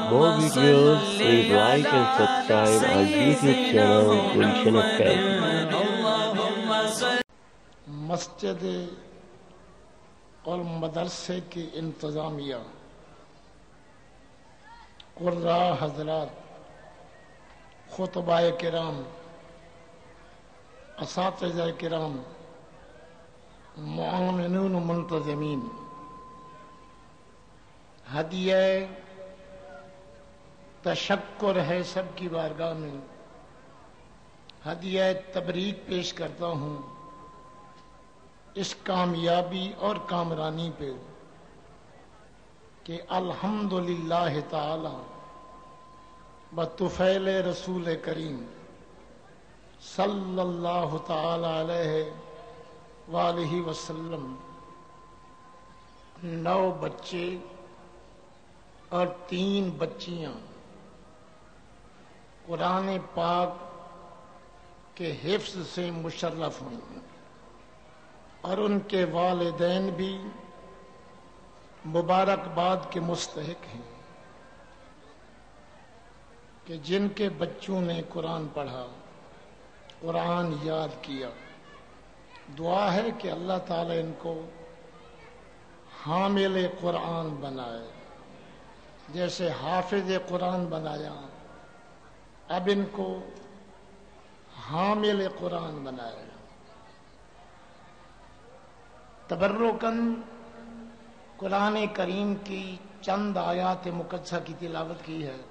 more videos, please like and subscribe our YouTube channel Gulshan Academy. مسجد اور مدرسے کی انتظامیہ، قراء حضرات، خطباء کرام، اساتذہ کرام، معاونین و منتظمین، ہدیہ تشکر ہے سب کی بارگاہ میں، ہدیہ تبریک پیش کرتا ہوں اس کامیابی اور کامرانی پہ کہ الحمدللہ تعالی بطفیل رسول کریم صلی اللہ تعالی علیہ وآلہ وسلم 9 بچے اور 3 بچیاں قرآن پاک کے حفظ سے مشرف ہوئی اور ان کے والدین بھی مبارکباد کے مستحق ہیں کہ جن کے بچوں نے قرآن پڑھا، قرآن یاد کیا۔ دعا ہے کہ اللہ تعالی ان کو حامل قرآن بنائے، جیسے حافظ قرآن بنایا، اب ان کو حامل قرآن بنائے۔ تبرکاً قرآن کریم کی چند آیات مقدسہ کی تلاوت کی ہے۔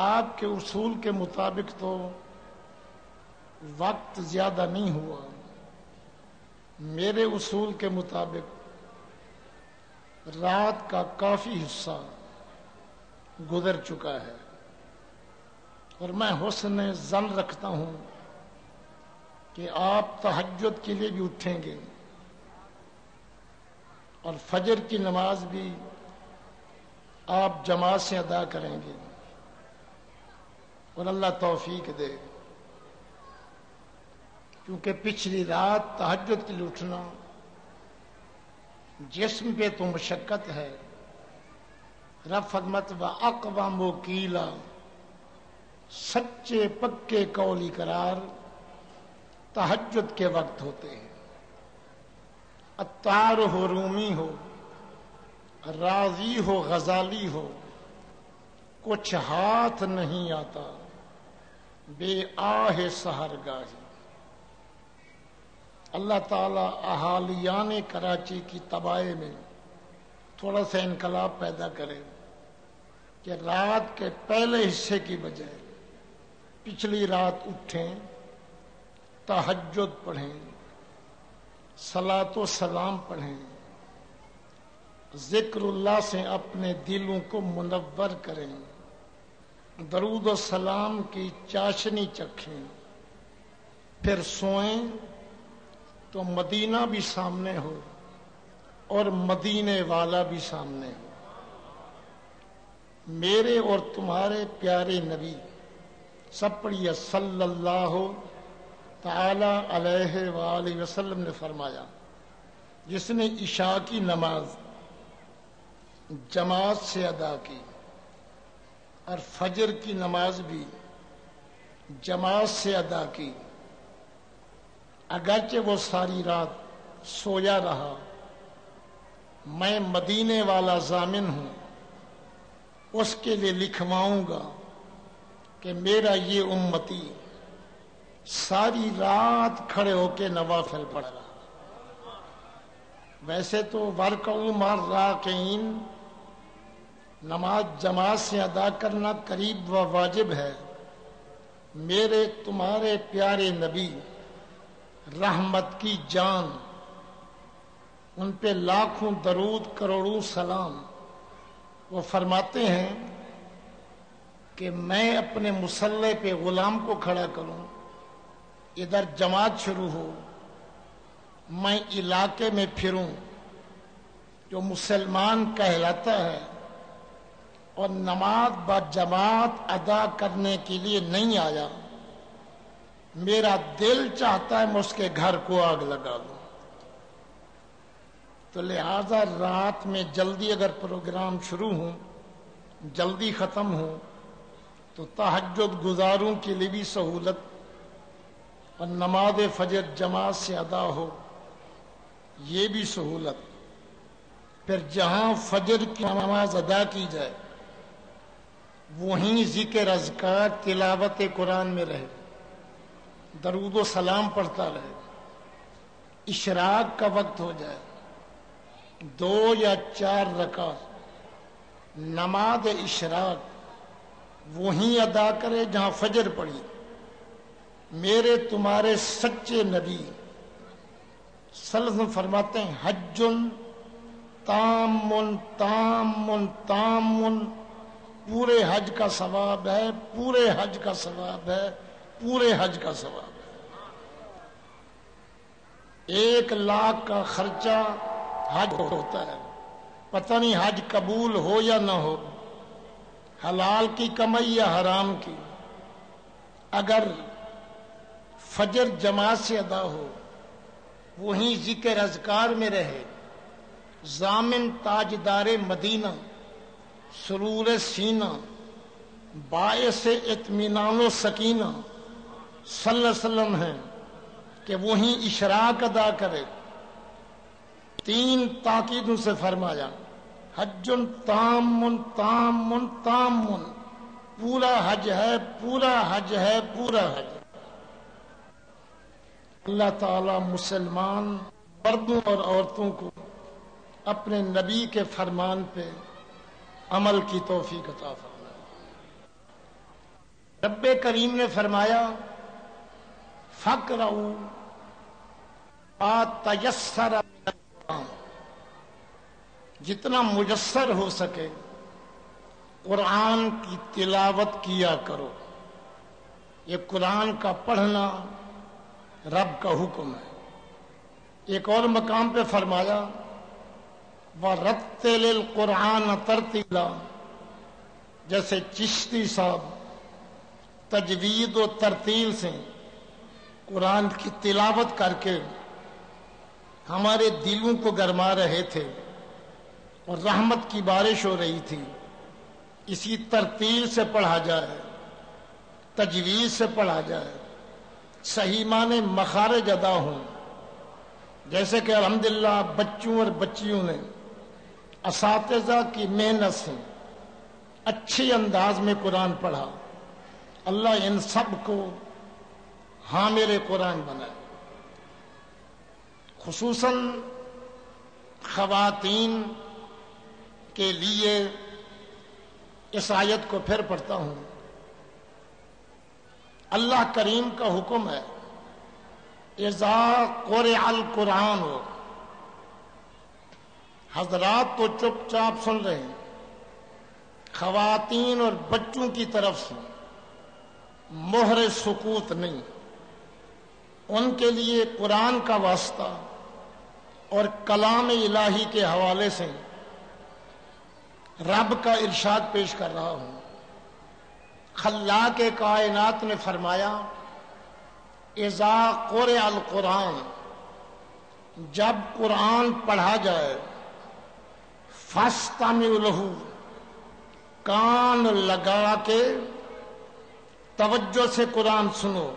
آپ کے اصول کے مطابق تو وقت زیادہ نہیں ہوا، میرے اصول کے مطابق رات کا کافی حصہ گزر چکا ہے، اور میں حسن ظن رکھتا ہوں کہ آپ تہجد کے لیے بھی اٹھیں گے اور فجر کی نماز بھی آپ جماعت سے ادا کریں گے، اور اللہ توفیق دے، کیونکہ پچھلی رات تہجد کے لیے اٹھنا جسم پہ تو مشقت ہے، رب فرمت و اقوام و قیلا، سچے پکے قولی قرار تہجد کے وقت ہوتے ہیں۔ عطار ہو، رومی ہو، رازی ہو، غزالی ہو، کچھ ہاتھ نہیں آتا بے آہ سحرگاہی۔ اللہ تعالی اہالیان کراچی کی تباہی میں تھوڑا سا انقلاب پیدا کرے کہ رات کے پہلے حصے کی بجائے پچھلی رات اٹھیں، تہجد پڑھیں، صلاۃ و سلام پڑھیں، ذکر اللہ سے اپنے دلوں کو منور کریں، درود و سلام کی چاشنی چکھیں، پھر سوئیں تو مدینہ بھی سامنے ہو اور مدینے والا بھی سامنے ہو۔ میرے اور تمہارے پیارے نبی، سب پڑھیے، صلی اللہ تعالی علیہ وآلہ وسلم نے فرمایا، جس نے عشاء کی نماز جماعت سے ادا کی اور فجر کی نماز بھی جماعت سے ادا کی، اگرچہ وہ ساری رات سویا رہا، میں مدینے والا ضامن ہوں، اس کے لیے لکھواؤں گا کہ میرا یہ امتی ساری رات کھڑے ہو کے نوافل پڑھ رہا۔ ویسے تو وَرْكَعُوا مَعَ الرَّاكِعِينَ نماز جماعت سے ادا کرنا قریب و واجب ہے۔ میرے تمہارے پیارے نبی رحمت کی جان، ان پہ لاکھوں درود کروڑوں سلام، وہ فرماتے ہیں کہ میں اپنے مصلی پہ غلام کو کھڑا کروں، ادھر جماعت شروع ہو، میں علاقے میں پھروں، جو مسلمان کہلاتا ہے اور نماز با جماعت ادا کرنے کے لیے نہیں آیا، میرا دل چاہتا ہے میں اس کے گھر کو آگ لگا دوں۔ تو تو لہذا رات میں جلدی اگر پروگرام شروع ہوں، جلدی ختم ہو، تو تہجد گزاروں کے لیے بھی سہولت، اور نماز فجر جماعت سے ادا ہو یہ بھی سہولت۔ پھر جہاں فجر کی نماز ادا کی جائے وہیں ذکر اذکار تلاوت قرآن میں رہے، درود و سلام پڑھتا رہے، اشراق کا وقت ہو جائے 2 یا 4 رکعت نماز اشراق وہیں ادا کرے جہاں فجر پڑی۔ میرے تمہارے سچے نبی صلی اللہ علیہ وسلم فرماتے ہیں حج تام تام تام، پورے حج کا ثواب ہے، پورے حج کا ثواب ہے، پورے حج کا ثواب ہے۔ 1 لاکھ کا خرچہ حج ہوتا ہے، پتہ نہیں حج قبول ہو یا نہ ہو، حلال کی کمائی یا حرام کی۔ اگر فجر جماعت سے ادا ہو، وہیں ذکر اذکار میں رہے، ضامن تاجدار مدینہ سرور سینہ باعث اطمینان و سکینہ صلی اللہ علیہ وسلم ہیں کہ وہیں اشراق ادا کرے۔ 3 تاکیدوں سے فرمایا حج تام تام تام، پورا حج ہے، پورا حج ہے، پورا حج۔ اللہ تعالی مسلمان مردوں اور عورتوں کو اپنے نبی کے فرمان پہ عمل کی توفیق عطا فرمائے۔ رب کریم نے فرمایا فَاقْرَؤُوا مَا تَيَسَّرَ مِنَ الْقُرْآنِ، جتنا میسر ہو سکے قرآن کی تلاوت کیا کرو۔ یہ قرآن کا پڑھنا رب کا حکم ہے۔ ایک اور مقام پہ فرمایا وَرَتِّلِ الْقُرْآنَ تَرْتِیلًا، جیسے چشتی صاحب تجوید و ترتیل سے قرآن کی تلاوت کر کے ہمارے دلوں کو گرما رہے تھے اور رحمت کی بارش ہو رہی تھی۔ اسی ترتیل سے پڑھا جائے، تجوید سے پڑھا جائے، صحیح معنی مخارج ادا ہوں، جیسے کہ الحمدللہ بچوں اور بچیوں نے اساتذہ کی محنت سے اچھے انداز میں قرآن پڑھا۔ اللہ ان سب کو حامل قرآن بنائے۔ خصوصاً خواتین کے لیے اس آیت کو پھر پڑھتا ہوں۔ اللہ کریم کا حکم ہے اذا قرئ القرآن، حضرات تو چپ چاپ سن رہے ہیں، خواتین اور بچوں کی طرف سے مہر سکوت نہیں، ان کے لیے قرآن کا واسطہ اور کلام الہی کے حوالے سے رب کا ارشاد پیش کر رہا ہوں۔ خلاق کائنات نے فرمایا اذا قرئ القرآن، جب قرآن پڑھا جائے فاستمعوا لہ، کان لگا کے توجہ سے قرآن سنو،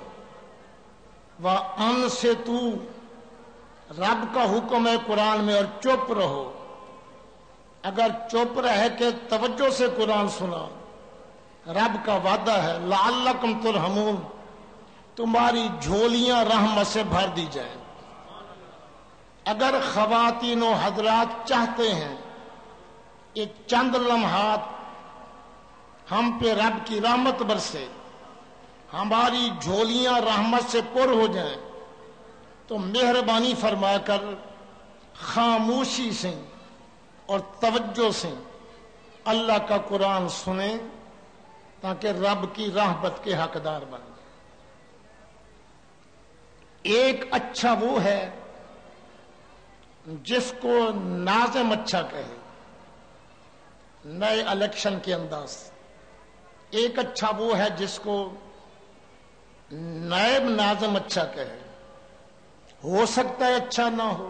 وانصتوا، رب کا حکم ہے قرآن میں، اور چپ رہو۔ اگر چپ رہ کے توجہ سے قرآن سنا، رب کا وعدہ ہے لعلکم ترحمون، تمہاری جھولیاں رحمت سے بھر دی جائیں۔ اگر خواتین و حضرات چاہتے ہیں کہ چند لمحات ہم پہ رب کی رحمت برسے، ہماری جھولیاں رحمت سے پر ہو جائیں، تو مہربانی فرما کر خاموشی سے اور توجہ سے اللہ کا قرآن سنیں تاکہ رب کی رحمت کے حقدار بن جائیں۔ ایک اچھا وہ ہے جس کو ناظم اچھا کہے، نئے الیکشن کے انداز۔ ایک اچھا وہ ہے جس کو نائب ناظم اچھا کہے، ہو سکتا ہے اچھا نہ ہو،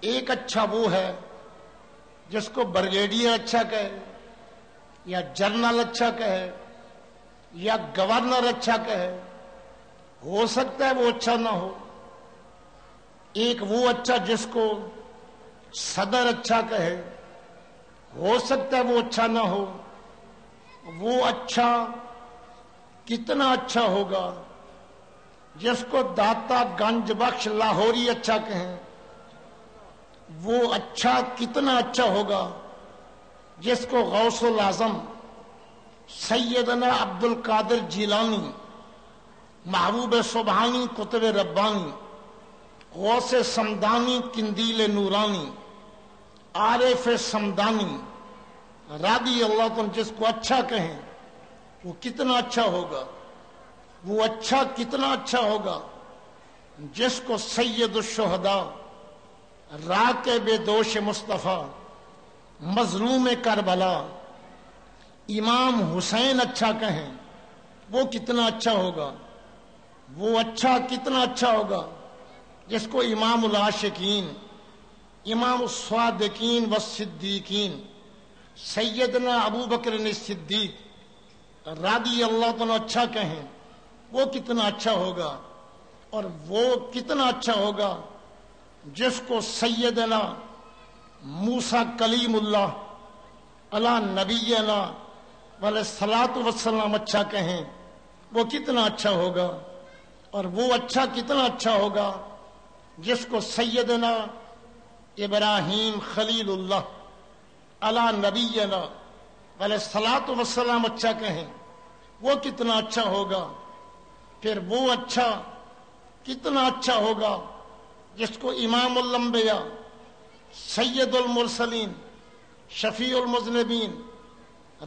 ایک اچھا وہ ہے جس کو بریگیڈیئر اچھا کہے یا جنرل اچھا کہے یا گورنر اچھا کہے، ہو سکتا ہے وہ اچھا نہ ہو۔ ایک وہ اچھا جس کو صدر اچھا کہے، ہو سکتا ہے وہ اچھا نہ ہو۔ وہ اچھا کتنا اچھا ہوگا جس کو داتا گنج بخش لاہوری اچھا کہیں، وہ اچھا کتنا اچھا ہوگا جس کو غوث الاعظم سیدنا عبد القادر جیلانی، محبوب سبحانی قطب ربانی، غوث سمدانی قندیل نورانی، عارف سمدانی رضی اللہ عنہ جس کو اچھا کہیں، وہ کتنا اچھا ہوگا۔ وہ اچھا کتنا اچھا ہوگا جس کو سید الشہداء، راکب دوش مصطفیٰ، مظلوم کربلا، امام حسین اچھا کہیں، وہ کتنا اچھا ہوگا۔ وہ اچھا کتنا اچھا ہوگا جس کو امام العاشقین، امام الصادقین والصدیقین سیدنا ابو بکر صدیق رضی اللہ عنہ اچھا کہیں، وہ کتنا اچھا ہوگا۔ اور وہ کتنا اچھا ہوگا جس کو سیدنا موسیٰ کلیم اللہ علی نبینا علیہ الصلاۃ والسلام اچھا کہیں، وہ کتنا اچھا ہوگا۔ اور وہ اچھا کتنا اچھا ہوگا جس کو سیدنا ابراہیم خلیل اللہ علی نبینا علیہ الصلاۃ والسلام اچھا کہیں، وہ کتنا اچھا ہوگا۔ پھر وہ اچھا کتنا اچھا ہوگا جس کو امام الانبیاء، سید المرسلین، شفیع المذنبین،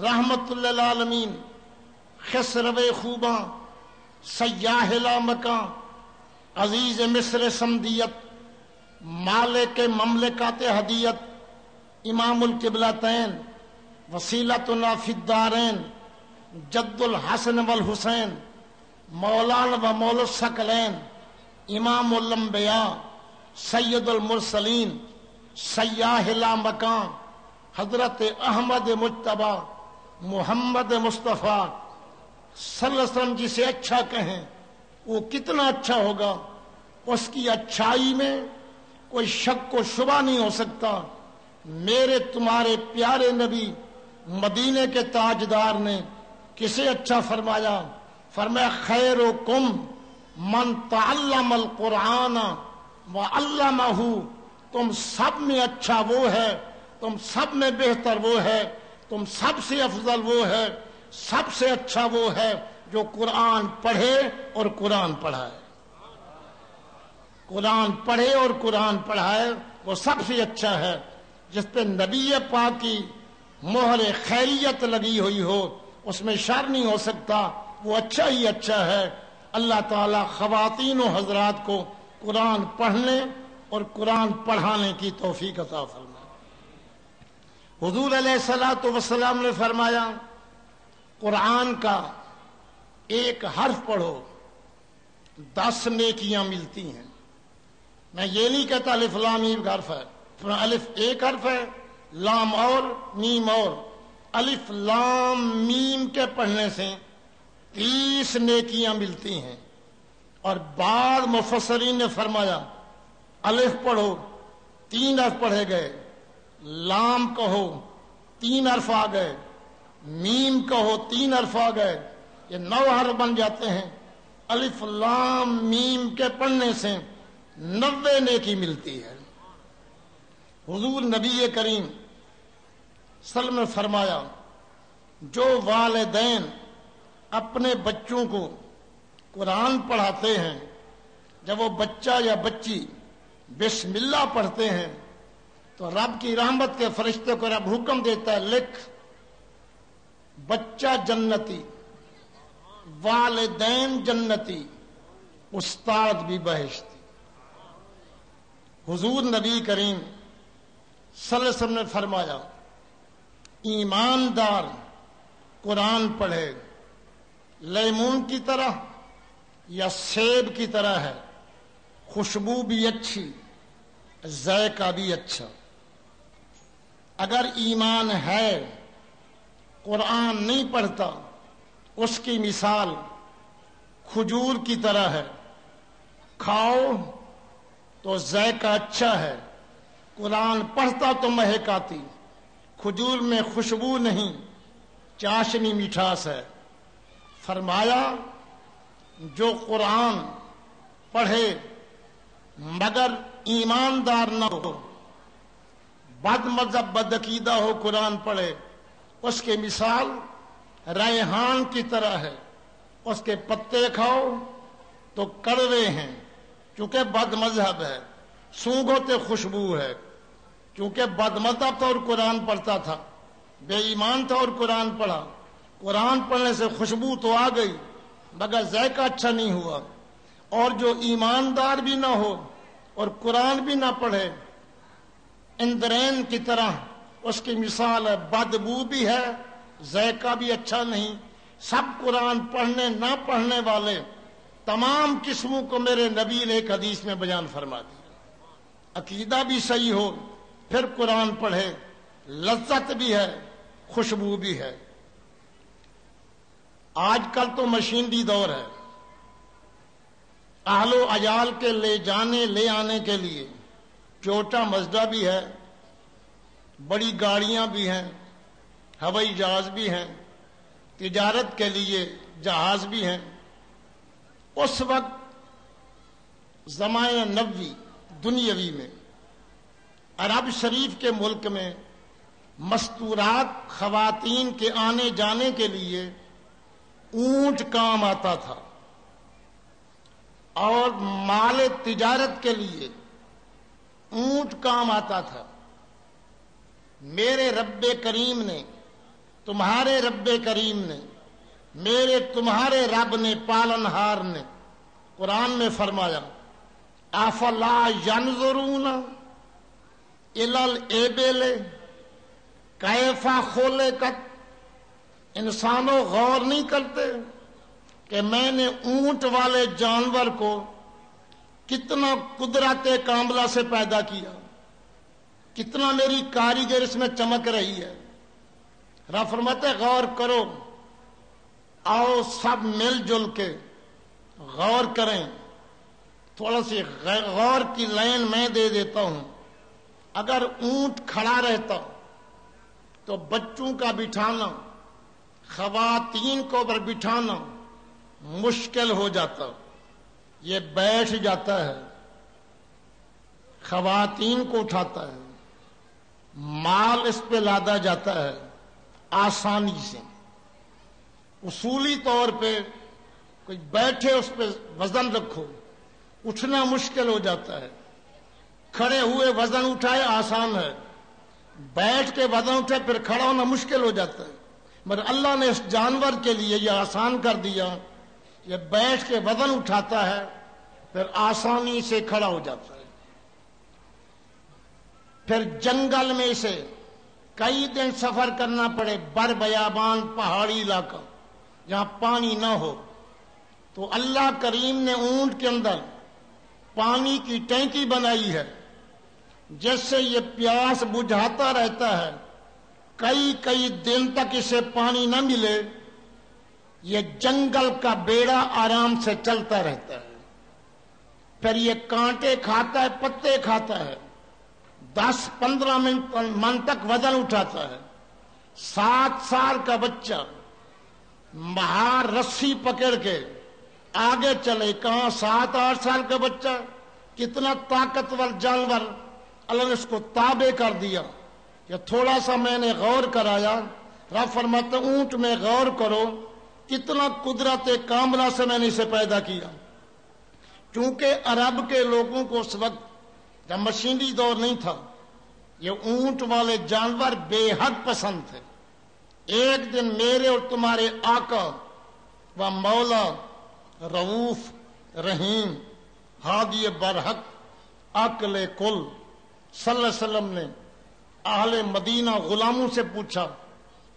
رحمت للعالمین، خسرو خوباں، سیاح لامکاں، عزیز مصر سمدیت، مالک مملکات ہدیت، امام القبلتین، وسیلتنا فی الدارین، جد الحسن والحسین، مولانا و مولا الثقلین، امام الانبیاء، سید المرسلین، سیاح لامکاں، حضرت احمد مجتبی محمد مصطفیٰ صلی اللہ علیہ وسلم جسے اچھا کہیں، وہ کتنا اچھا ہوگا۔ اس کی اچھائی میں کوئی شک و شبہ نہیں ہو سکتا۔ میرے تمہارے پیارے نبی مدینے کے تاجدار نے کسے اچھا فرمایا؟ فرمایا خیرکم من تعلم القرآن وعلمہ، تم سب میں اچھا وہ ہے، تم سب میں بہتر وہ ہے، تم سب سے افضل وہ ہے، سب سے اچھا وہ ہے جو قرآن پڑھے اور قرآن پڑھائے۔ قرآن پڑھے اور قرآن پڑھائے، وہ سب سے اچھا ہے۔ جس پہ نبی پاک کی مہر خیریت لگی ہوئی ہو، اس میں شر نہیں ہو سکتا، وہ اچھا ہی اچھا ہے۔ اللہ تعالی خواتین و حضرات کو قرآن پڑھنے اور قرآن پڑھانے کی توفیق عطا فرمائے۔ حضور علیہ الصلوۃ والسلام نے فرمایا قرآن کا ایک حرف پڑھو 10 نیکیاں ملتی ہیں۔ میں یہ نہیں کہتا الف لام میم حرف ہے، الف ایک حرف ہے، لام اور میم اور۔ الف لام میم کے پڑھنے سے 30 نیکیاں ملتی ہیں۔ اور بعض مفسرین نے فرمایا الف پڑھو 3 حرف پڑھے گئے، لام کہو 3 حرف آ گئے، میم کہو 3 حرف آ گئے، یہ 9 حرف بن جاتے ہیں۔ الف لام میم کے پڑھنے سے 90 نیکی ملتی ہے۔ حضور نبی کریم صلی اللہ علیہ وسلم نے فرمایا جو والدین اپنے بچوں کو قرآن پڑھاتے ہیں، جب وہ بچہ یا بچی بسم اللہ پڑھتے ہیں تو رب کی رحمت کے فرشتے کو رب حکم دیتا ہے لکھ بچہ جنتی، والدین جنتی، استاد بھی بہشتی۔ حضور نبی کریم صلی اللہ علیہ وسلم نے فرمایا ایماندار قرآن پڑھے لیمون کی طرح یا سیب کی طرح ہے، خوشبو بھی اچھی، ذائقہ بھی اچھا. اگر ایمان ہے قرآن نہیں پڑھتا اس کی مثال کھجور کی طرح ہے. کھاؤ تو ذائقہ اچھا ہے، قرآن پڑھتا تو مہک آتی. کھجور میں خوشبو نہیں، چاشنی مٹھاس ہے. فرمایا جو قرآن پڑھے مگر ایماندار نہ ہو، بد مذہب بد عقیدہ ہو، قرآن پڑھے، اس کی مثال ریحان کی طرح ہے. اس کے پتے کھاؤ تو کڑوے ہیں چونکہ بد مذہب ہے، سونگھو تو خوشبو ہے. چونکہ بد مذہب تھا اور قرآن پڑھتا تھا، بے ایمان تھا اور قرآن پڑھا. قرآن پڑھنے سے خوشبو تو آ گئی مگر ذائقہ اچھا نہیں ہوا. اور جو ایماندار بھی نہ ہو اور قرآن بھی نہ پڑھے، اندرین کی طرح اس کی مثال ہے، بدبو بھی ہے، ذائقہ بھی اچھا نہیں. سب قرآن پڑھنے نہ پڑھنے والے تمام قسموں کو میرے نبی نے ایک حدیث میں بیان فرما دیا. عقیدہ بھی صحیح ہو پھر قرآن پڑھے، لذت بھی ہے، خوشبو بھی ہے. آج کل تو مشینری دور ہے، اہل و عیال کے لے جانے لے آنے کے لیے ٹویوٹا مزدا بھی ہے، بڑی گاڑیاں بھی ہیں، ہوائی جہاز بھی ہیں، تجارت کے لیے جہاز بھی ہیں. اس وقت زمانہ نبوی دنیاوی میں عرب شریف کے ملک میں مستورات خواتین کے آنے جانے کے لیے اونٹ کام آتا تھا اور مال تجارت کے لیے اونٹ کام آتا تھا. میرے رب کریم نے، تمہارے رب کریم نے، میرے تمہارے رب نے، پالنہار نے قرآن میں فرمایا افلا ینظرون الی الابل کیف خلقت. انسانوں غور نہیں کرتے کہ میں نے اونٹ والے جانور کو کتنا قدرت کاملہ سے پیدا کیا، کتنا میری کاریگر اس میں چمک رہی ہے. رب فرماتے غور کرو، آؤ سب مل جل کے غور کریں. تھوڑا سی غور کی لائن میں دے دیتا ہوں. اگر اونٹ کھڑا رہتا تو بچوں کا بٹھانا، خواتین کو پر بٹھانا مشکل ہو جاتا. یہ بیٹھ جاتا ہے، خواتین کو اٹھاتا ہے، مال اس پہ لادا جاتا ہے آسانی سے. اصولی طور پہ کوئی بیٹھے اس پہ وزن رکھو، اٹھنا مشکل ہو جاتا ہے. کھڑے ہوئے وزن اٹھائے آسان ہے، بیٹھ کے وزن اٹھے پھر کھڑا ہونا مشکل ہو جاتا ہے. مگر اللہ نے اس جانور کے لیے یہ آسان کر دیا، یہ بیٹھ کے وزن اٹھاتا ہے پھر آسانی سے کھڑا ہو جاتا ہے. پھر جنگل میں اسے کئی دن سفر کرنا پڑے، بر بیابان پہاڑی علاقہ جہاں پانی نہ ہو، تو اللہ کریم نے اونٹ کے اندر پانی کی ٹینکی بنائی ہے جس سے یہ پیاس بجھاتا رہتا ہے. کئی کئی دن تک اسے پانی نہ ملے، یہ جنگل کا بیڑا آرام سے چلتا رہتا ہے. پھر یہ کانٹے کھاتا ہے، پتے کھاتا ہے، 10-15 من تک وزن اٹھاتا ہے. 7 سال کا بچہ مہار رسی پکڑ کے آگے چلے، کہاں 7-8 سال کا بچہ، کتنا طاقتور جانور اللہ نے اس کو تابع کر دیا. کہ تھوڑا سا میں نے غور کرایا، رب فرماتے اونٹ میں غور کرو کتنا قدرت کاملہ سے میں نے اسے پیدا کیا. چونکہ عرب کے لوگوں کو اس وقت جب مشینری دور نہیں تھا، یہ اونٹ والے جانور بے حد پسند تھے. ایک دن میرے اور تمہارے آقا و مولا رؤوف رحیم ہادی برحق عقل کل صلی اللہ علیہ وسلم نے اہل مدینہ غلاموں سے پوچھا،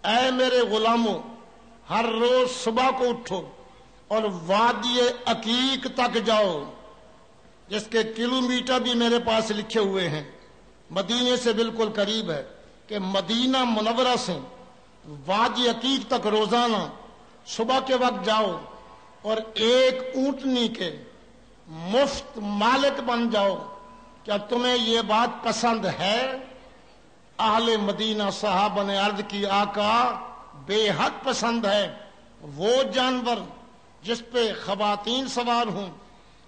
اے میرے غلاموں، ہر روز صبح کو اٹھو اور وادی عقیق تک جاؤ، جس کے کلومیٹر بھی میرے پاس لکھے ہوئے ہیں، مدینے سے بالکل قریب ہے، کہ مدینہ منورہ سے وادی عقیق تک روزانہ صبح کے وقت جاؤ اور ایک اونٹنی کے مفت مالک بن جاؤ۔ کیا تمہیں یہ بات پسند ہے؟ اہل مدینہ صحابہ نے عرض کی آقا بے حد پسند ہے۔ وہ جانور جس پہ خواتین سوار ہوں،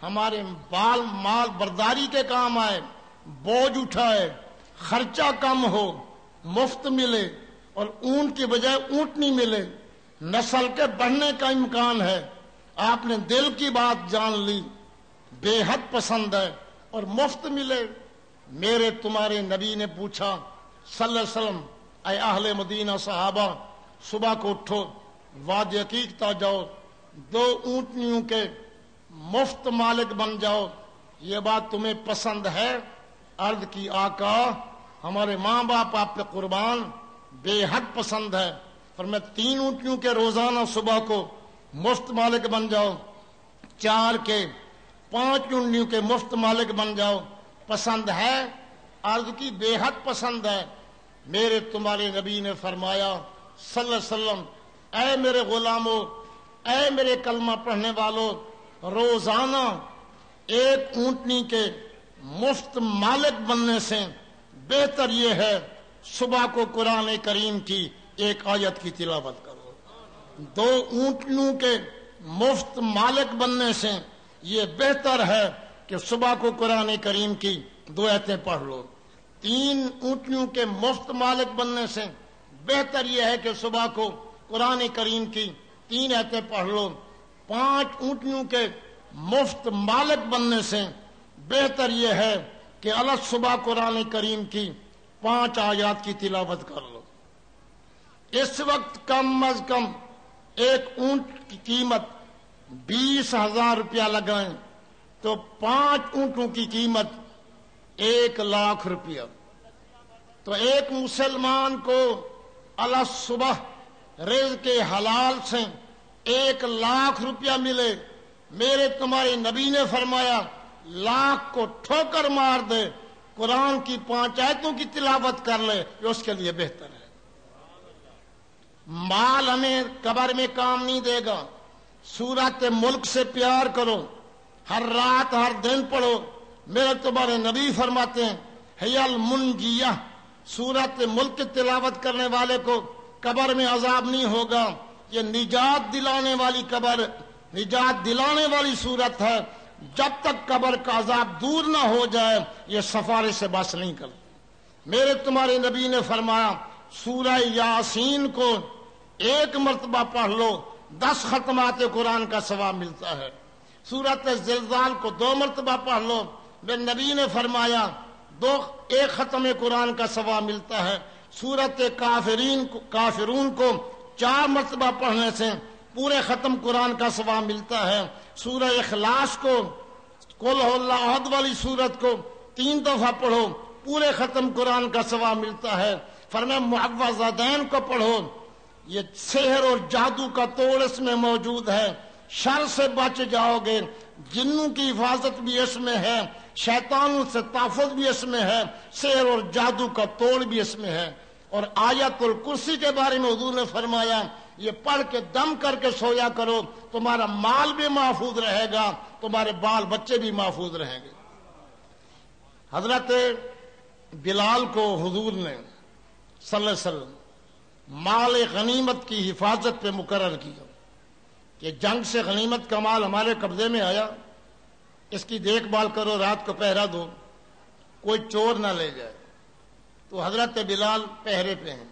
ہمارے بال مال برداری کے کام آئے، بوجھ اٹھائے، خرچہ کم ہو، مفت ملے، اور اونٹ کی بجائے اونٹنی ملے، نسل کے بڑھنے کا امکان ہے۔ آپ نے دل کی بات جان لی، بے حد پسند ہے اور مفت ملے۔ میرے تمہارے نبی نے پوچھا صلی اللہ علیہ وسلم، اے اہل مدینہ صحابہ، صبح کو اٹھو، وادی عقیق تک جاؤ، 2 اونٹنیوں کے مفت مالک بن جاؤ، یہ بات تمہیں پسند ہے؟ عرض کی آقا ہمارے ماں باپ آپ پہ قربان، بے حد پسند ہے۔ فرمایا 3 اونٹنیوں کے روزانہ صبح کو مفت مالک بن جاؤ، 4 کے 5 اونٹنیوں کے مفت مالک بن جاؤ، پسند ہے؟ عرض کی بے حد پسند ہے۔ میرے تمہارے نبی نے فرمایا صلی اللہ علیہ وسلم، اے میرے غلاموں، اے میرے کلمہ پڑھنے والوں، روزانہ 1 اونٹنی کے مفت مالک بننے سے بہتر یہ ہے صبح کو قرآن کریم کی 1 آیت کی تلاوت کرو۔ 2 اونٹنیوں کے مفت مالک بننے سے یہ بہتر ہے کہ صبح کو قرآن کریم کی 2 آیتیں پڑھ لو۔ 3 اونٹنیوں کے مفت مالک بننے سے بہتر یہ ہے کہ صبح کو قرآن کریم کی 3 آیتیں پڑھ لو۔ 5 اونٹنیوں کے مفت مالک بننے سے بہتر یہ ہے کہ الگ صبح قرآن کریم کی 5 آیات کی تلاوت کر لو۔ اس وقت کم از کم 1 اونٹ کی قیمت 20,000 روپیہ لگائیں تو 5 اونٹوں کی قیمت 1,00,000 روپیہ۔ تو ایک مسلمان کو اللہ صبح رزق حلال سے 1,00,000 روپیہ ملے، میرے تمہارے نبی نے فرمایا 1,00,000 کو ٹھوکر مار دے، قرآن کی 5 آیتوں کی تلاوت کر لے، یہ اس کے لیے بہتر ہے۔ مال ہمیں قبر میں کام نہیں دے گا۔ سورت ملک سے پیار کرو، ہر رات ہر دن پڑھو۔ میرے تمہارے نبی فرماتے ہیں حی المنجیہ، سورت ملک کی تلاوت کرنے والے کو قبر میں عذاب نہیں ہوگا۔ یہ نجات دلانے والی قبر، نجات دلانے والی صورت ہے۔ جب تک قبر کا عذاب دور نہ ہو جائے یہ سفارش سے بس نہیں کرتی۔ میرے تمہارے نبی نے فرمایا سورہ یاسین کو 1 مرتبہ پڑھ لو 10 ختمات قرآن کا ثواب ملتا ہے۔ سورت زلزال کو 2 مرتبہ پڑھ لو، میرے نبی نے فرمایا 1 ختم قرآن کا ثواب ملتا ہے۔ سورت کافرون کو 4 مرتبہ پڑھنے سے پورے ختم قرآن کا ثواب ملتا ہے۔ سورہ اخلاص کو، قل ہو اللہ احد والی سورت کو 3 دفعہ پڑھو، پورے ختم قرآن کا ثواب ملتا ہے۔ فرمایا معوذتین کو پڑھو، یہ سحر اور جادو کا توڑ اس میں موجود ہے، شر سے بچ جاؤ گے، جنوں کی حفاظت بھی اس میں ہے، شیطانوں سے تحفظ بھی اس میں ہے، سحر اور جادو کا توڑ بھی اس میں ہے۔ اور آیت الکرسی کے بارے میں حضور نے فرمایا یہ پڑھ کے دم کر کے سویا کرو، تمہارا مال بھی محفوظ رہے گا، تمہارے بال بچے بھی محفوظ رہیں گے۔ حضرت بلال کو حضور نے صلی اللہ علیہ وسلم مال غنیمت کی حفاظت پہ مقرر کیا کہ جنگ سے غنیمت کا مال ہمارے قبضے میں آیا، اس کی دیکھ بھال کرو، رات کو پہرا دو، کوئی چور نہ لے جائے۔ تو حضرت بلال پہرے پہ ہیں،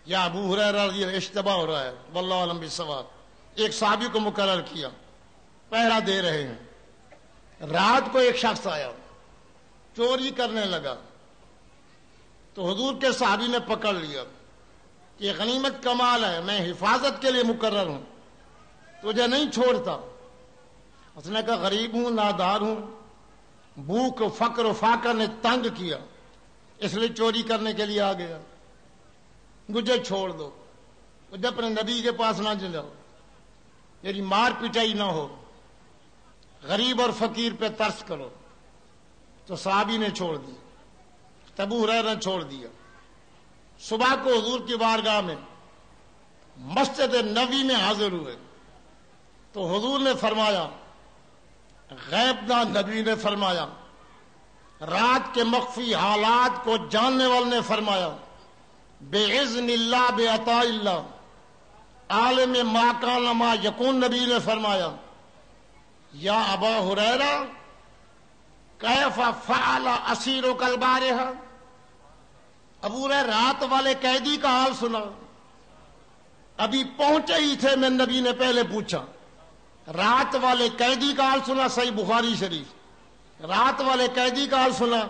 یا ابو ہریرہ رضی اللہ اشتباہ ہو رہا ہے، واللہ اعلم بالصواب، ایک صحابی کو مقرر کیا، پہرا دے رہے ہیں۔ رات کو ایک شخص آیا، چوری کرنے لگا، تو حضور کے صحابی نے پکڑ لیا کہ یہ غنیمت کا مال ہے، میں حفاظت کے لیے مقرر ہوں، تجھے نہیں چھوڑتا۔ اس نے کہا غریب ہوں، نادار ہوں، بھوک فقر و فاقہ نے تنگ کیا، اس لیے چوری کرنے کے لیے آ گیا، مجھے چھوڑ دو، مجھے اپنے نبی کے پاس نہ جاؤ، میری مار پٹائی نہ ہو۔ غریب اور فقیر پہ ترس کرو. تو صحابی نے چھوڑ دیا, ابو ہریرہ نے چھوڑ دیا. صبح کو حضور کی بارگاہ میں مسجد نبوی میں حاضر ہوئے تو حضور نے فرمایا, غیب دان نبی نے فرمایا, رات کے مخفی حالات کو جاننے والے نے فرمایا, بِإِذْنِ اللَّهِ بِعَطَاءِ اللَّهِ, عالم ما کان ما یکون نبی نے فرمایا, یا ابا ہریرہ کیف فعل اسیرک البارحہ, ابو ہریرہ رات والے قیدی کا حال سنا. ابھی پہنچے ہی تھے, میں نبی نے پہلے پوچھا رات والے قیدی کا حال سنا, صحیح بخاری شریف, رات والے قیدی کا حال سنا.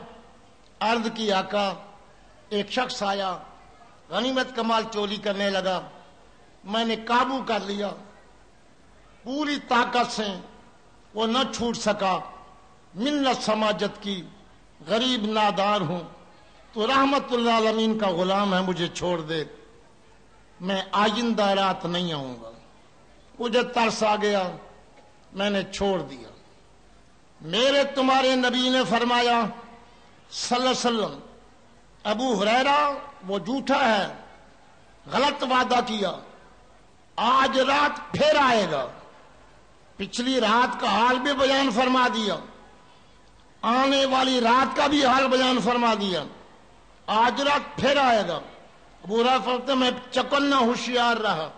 عرض کی آقا ایک شخص آیا, غنیمت کا مال چوری کرنے لگا, میں نے قابو کر لیا, پوری طاقت سے وہ نہ چھوٹ سکا, منت سماجت کی, غریب نادار ہوں, تو رحمت اللہ عالمین کا غلام ہے, مجھے چھوڑ دے, میں آئندہ رات نہیں آؤں گا. مجھے ترس آ گیا, میں نے چھوڑ دیا. میرے تمہارے نبی نے فرمایا صلی اللہ علیہ وسلم, ابو ہریرہ وہ جھوٹا ہے, غلط وعدہ کیا, آج رات پھر آئے گا. پچھلی رات کا حال بھی بیان فرما دیا, آنے والی رات کا بھی حال بیان فرما دیا, آج رات پھر آئے گا. ابو ہریرہ فرماتے میں چکنا ہوشیار رہا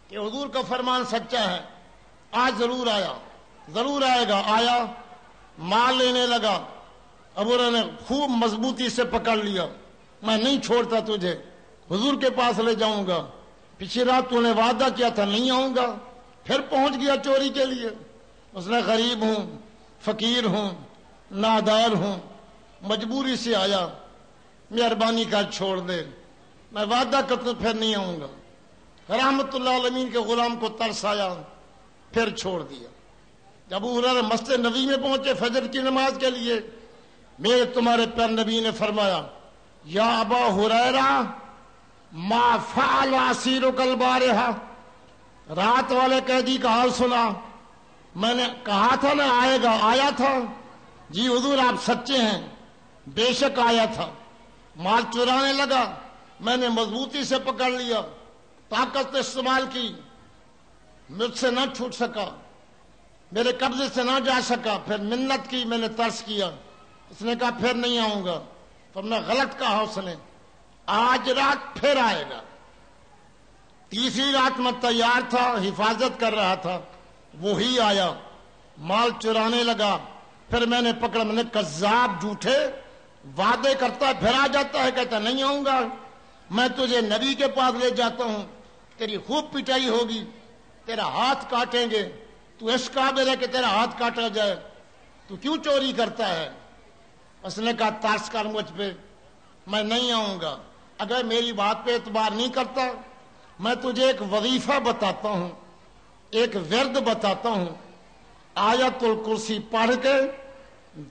کہ حضور کا فرمان سچا ہے, آج ضرور آیا, ضرور آئے گا. آیا, مال لینے لگا. ابو ہریرہ نے خوب مضبوطی سے پکڑ لیا, میں نہیں چھوڑتا تجھے, حضور کے پاس لے جاؤں گا. پچھلی رات تو نے وعدہ کیا تھا نہیں آؤں گا, پھر پہنچ گیا چوری کے لیے. اس نے غریب ہوں, فقیر ہوں, نادار ہوں, مجبوری سے آیا, مہربانی کر چھوڑ دے, میں وعدہ کرتا ہوں پھر نہیں آؤں گا. رحمت اللہ عالمین کے غلام کو ترس آیا, پھر چھوڑ دیا. جب ابو ہریرہ مسجد نبوی میں پہنچے فجر کی نماز کے لیے, میرے تمہارے پیارے نبی نے فرمایا, یا ابا ہریرہ ما فعل اسیرک البارحہ, رات والے قیدی کا حال سنا. میں نے کہا تھا نا آئے گا, آیا تھا. جی حضور آپ سچے ہیں, بے شک آیا تھا. مال چرانے لگا, میں نے مضبوطی سے پکڑ لیا, طاقت استعمال کی, مجھ سے نہ چھوٹ سکا, میرے قبضے سے نہ جا سکا. پھر منت کی, میں نے ترس کیا, اس نے کہا پھر نہیں آؤں گا. تو میں غلط کہا اس نے, آج رات پھر آئے گا. تیسری رات میں تیار تھا, حفاظت کر رہا تھا, وہی آیا, مال چرانے لگا. پھر میں نے پکڑا, میں نے کذاب, جھوٹے, وعدے کرتا ہے پھر آ جاتا ہے, کہتا نہیں آؤں گا, میں تجھے نبی کے پاس لے جاتا ہوں, تیری خوب پٹائی ہوگی, تیرا ہاتھ کاٹیں گے, تو اس قابل ہے کہ تیرا ہاتھ کاٹا جائے, تو کیوں چوری کرتا ہے. اس نے کہا ترس کر مجھ پہ, میں نہیں آؤں گا. اگر میری بات پہ اعتبار نہیں کرتا, میں تجھے ایک وظیفہ بتاتا ہوں, ایک ورد بتاتا ہوں, آیت الکرسی پڑھ کے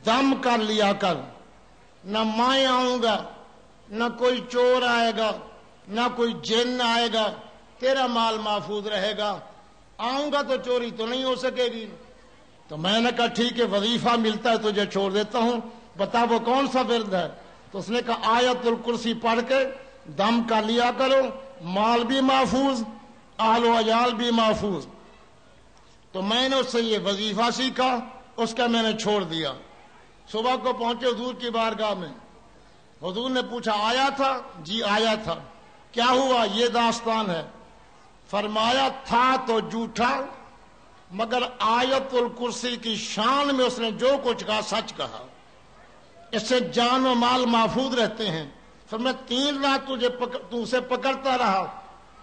دم کر لیا کر. نہ میں آؤں گا, نہ کوئی چور آئے گا, نہ کوئی جن آئے گا, تیرا مال محفوظ رہے گا. آؤں گا تو چوری تو نہیں ہو سکے گی. تو میں نے کہا ٹھیک ہے, وظیفہ ملتا ہے تجھے چھوڑ دیتا ہوں, بتا وہ کون سا ورد ہے. تو اس نے کہا آیت الکرسی پڑھ کے دم کر لیا کرو, مال بھی محفوظ, اہل و عیال بھی محفوظ. تو میں نے اس سے یہ وظیفہ سیکھا, اس کا میں نے چھوڑ دیا. صبح کو پہنچے حضور کی بارگاہ میں, حضور نے پوچھا آیا تھا؟ جی آیا تھا. کیا ہوا؟ یہ داستان ہے. فرمایا تھا تو جھوٹا, مگر آیت الکرسی کی شان میں اس نے جو کچھ کہا سچ کہا, اس سے جان و مال محفوظ رہتے ہیں. فرمایا 3 رات تو اسے پکڑتا رہا.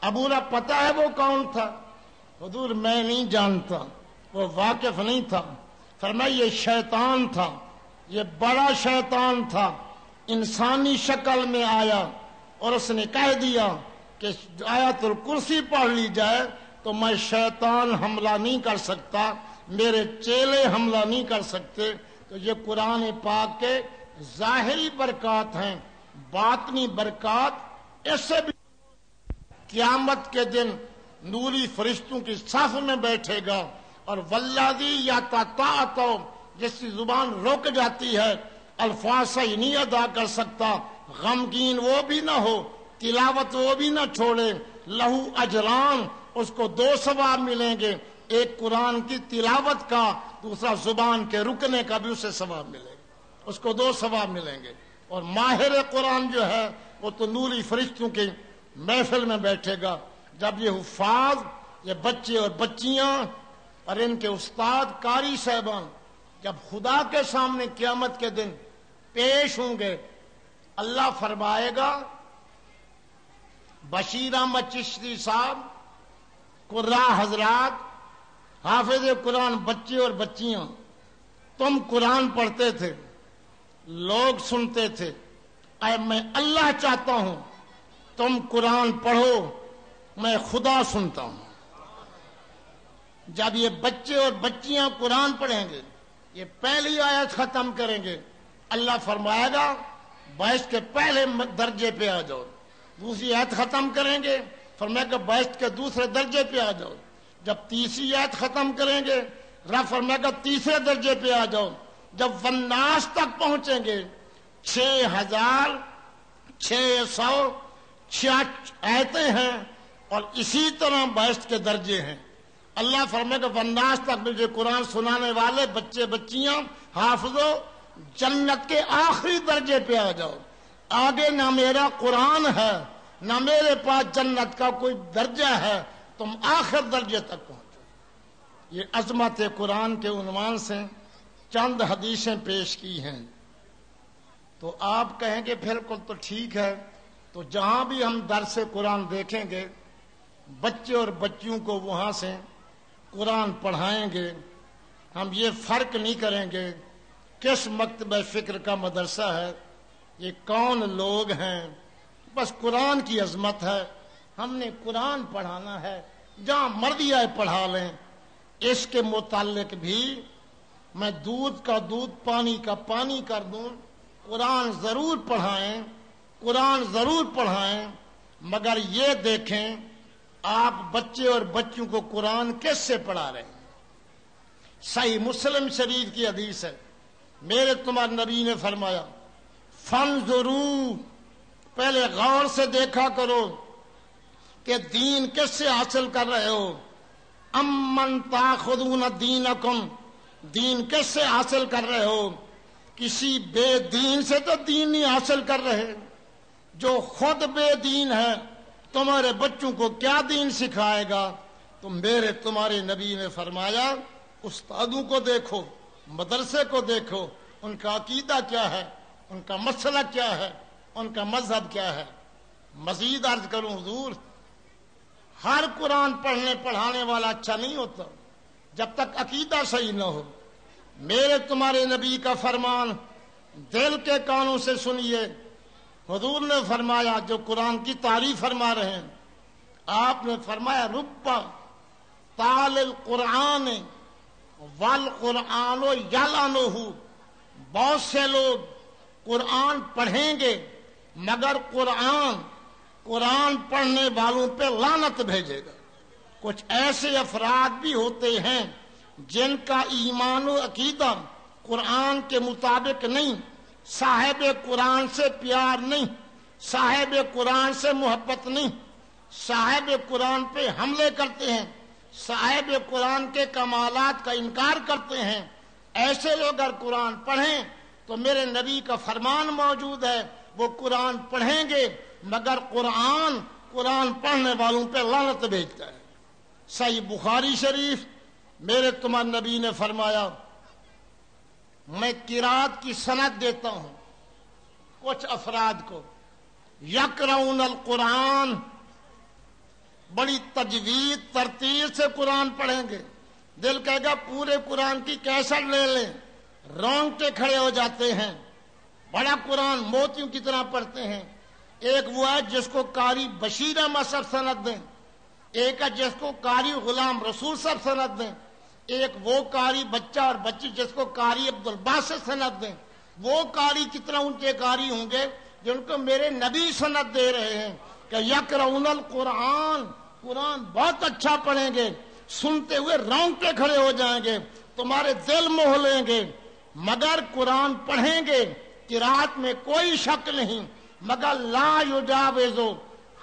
ابو ہریرہ پتہ ہے وہ کون تھا؟ حضور میں نہیں جانتا, وہ واقف نہیں تھا. فرمایا یہ شیطان تھا, یہ بڑا شیطان تھا, انسانی شکل میں آیا اور اس نے کہہ دیا کہ آیت الکرسی پڑھ لی جائے تو میں شیطان حملہ نہیں کر سکتا, میرے چیلے حملہ نہیں کر سکتے. تو یہ قرآن پاک کے ظاہری برکات ہیں, باطنی برکات اس سے بھی قیامت کے دن نوری فرشتوں کی صف میں بیٹھے گا اور والذی یتطاعتو جس کی زبان رک جاتی ہے الفاظ صحیح نہیں ادا کر سکتا، غمگین وہ بھی نہ ہو، تلاوت وہ بھی نہ چھوڑے، لہو اجران اس کو 2 ثواب ملیں گے، ایک قرآن کی تلاوت کا، دوسرا زبان کے رکنے کا بھی اسے ثواب ملے گا، اس کو 2 ثواب ملیں گے۔ اور ماہر قرآن جو ہے وہ تو نوری فرشتوں کی محفل میں بیٹھے گا۔ جب یہ حفاظ، یہ بچے اور بچیاں اور ان کے استاد قاری صاحبان جب خدا کے سامنے قیامت کے دن پیش ہوں گے، اللہ فرمائے گا بشیر احمد چشتی صاحب، قراء حضرات، حافظ قرآن بچے اور بچیاں، تم قرآن پڑھتے تھے، لوگ سنتے تھے، اے میں اللہ چاہتا ہوں تم قرآن پڑھو، میں خدا سنتا ہوں۔ جب یہ بچے اور بچیاں قرآن پڑھیں گے، یہ پہلی آیت ختم کریں گے، اللہ فرمائے گا بہشت کے پہلے درجے پہ آ جاؤ، دوسری آیت ختم کریں گے، فرمائے گا بہشت کے دوسرے درجے پہ آ جاؤ، جب تیسری آیت ختم کریں گے رب فرمائے گا تیسرے درجے پہ آ جاؤ، جب والناس تک پہنچیں گے 6606 آیتیں ہیں اور اسی طرح بہشت کے درجے ہیں۔ اللہ فرمائے گا والناس تک مجھے قرآن سنانے والے بچے بچیاں حافظوں جنت کے آخری درجے پہ آ جاؤ، آگے نہ میرا قرآن ہے نہ میرے پاس جنت کا کوئی درجہ ہے، تم آخر درجے تک پہنچو۔ یہ عظمت قرآن کے عنوان سے چند حدیثیں پیش کی ہیں۔ تو آپ کہیں گے بالکل تو ٹھیک ہے، تو جہاں بھی ہم درس قرآن دیکھیں گے بچے اور بچیوں کو وہاں سے قرآن پڑھائیں گے، ہم یہ فرق نہیں کریں گے کس مکتبہ فکر کا مدرسہ ہے، یہ کون لوگ ہیں، بس قرآن کی عظمت ہے، ہم نے قرآن پڑھانا ہے، جہاں مرضی آئے پڑھا لیں۔ اس کے متعلق بھی میں دودھ کا دودھ پانی کا پانی کر دوں، قرآن ضرور پڑھائیں، قرآن ضرور پڑھائیں، مگر یہ دیکھیں آپ بچے اور بچوں کو قرآن کس سے پڑھا رہے ہیں۔ صحیح مسلم شریف کی حدیث ہے، میرے تمہارے نبی نے فرمایا فانظروا، پہلے غور سے دیکھا کرو کہ دین کس سے حاصل کر رہے ہو، امن تاخذون دینکم، دین کس سے حاصل کر رہے ہو، کسی بے دین سے تو دین نہیں حاصل کر رہے، جو خود بے دین ہے تمہارے بچوں کو کیا دین سکھائے گا۔ تو میرے تمہارے نبی نے فرمایا استادوں کو دیکھو، مدرسے کو دیکھو، ان کا عقیدہ کیا ہے، ان کا مسئلہ کیا ہے، ان کا مذہب کیا ہے۔ مزید عرض کروں حضور، ہر قرآن پڑھنے پڑھانے والا اچھا نہیں ہوتا جب تک عقیدہ صحیح نہ ہو۔ میرے تمہارے نبی کا فرمان دل کے کانوں سے سنیے، حضور نے فرمایا جو قرآن کی تعریف فرما رہے ہیں، آپ نے فرمایا رب تال القرآن والقرآن یلعنہ، بہت سے لوگ قرآن پڑھیں گے مگر قرآن پڑھنے والوں پہ لعنت بھیجے گا۔ کچھ ایسے افراد بھی ہوتے ہیں جن کا ایمان و عقیدہ قرآن کے مطابق نہیں، صاحب قرآن سے پیار نہیں، صاحب قرآن سے محبت نہیں، صاحب قرآن پہ حملے کرتے ہیں، صاحب قرآن کے کمالات کا انکار کرتے ہیں۔ ایسے لوگ اگر قرآن پڑھیں تو میرے نبی کا فرمان موجود ہے وہ قرآن پڑھیں گے مگر قرآن پڑھنے والوں پہ لعنت بھیجتا ہے۔ صحیح بخاری شریف، میرے تمہارے نبی نے فرمایا میں قرات کی سند دیتا ہوں کچھ افراد کو، یقرؤون القرآن، بڑی تجوید ترتیب سے قرآن پڑھیں گے، دل کہے گا پورے قرآن کی کیسٹ لے لیں، رونگٹے کھڑے ہو جاتے ہیں، بڑا قرآن موتیوں کی طرح پڑھتے ہیں۔ ایک وہ ہے جس کو قاری بشیر احمد صاحب سند دیں، ایک ہے جس کو قاری غلام رسول صاحب سند دیں، ایک وہ قاری بچہ اور بچی جس کو قاری عبدالباسط سند دیں۔ وہ قاری کتنا اونچے قاری ہوں گے جن کو میرے نبی سند دے رہے ہیں کہ یقرؤون القرآن، قرآن بہت اچھا پڑھیں گے، سنتے ہوئے رونگٹے کھڑے ہو جائیں گے، تمہارے دل موہ لیں گے، مگر قرآن پڑھیں گے قرات میں کوئی شک نہیں، مگر لا یجاوزو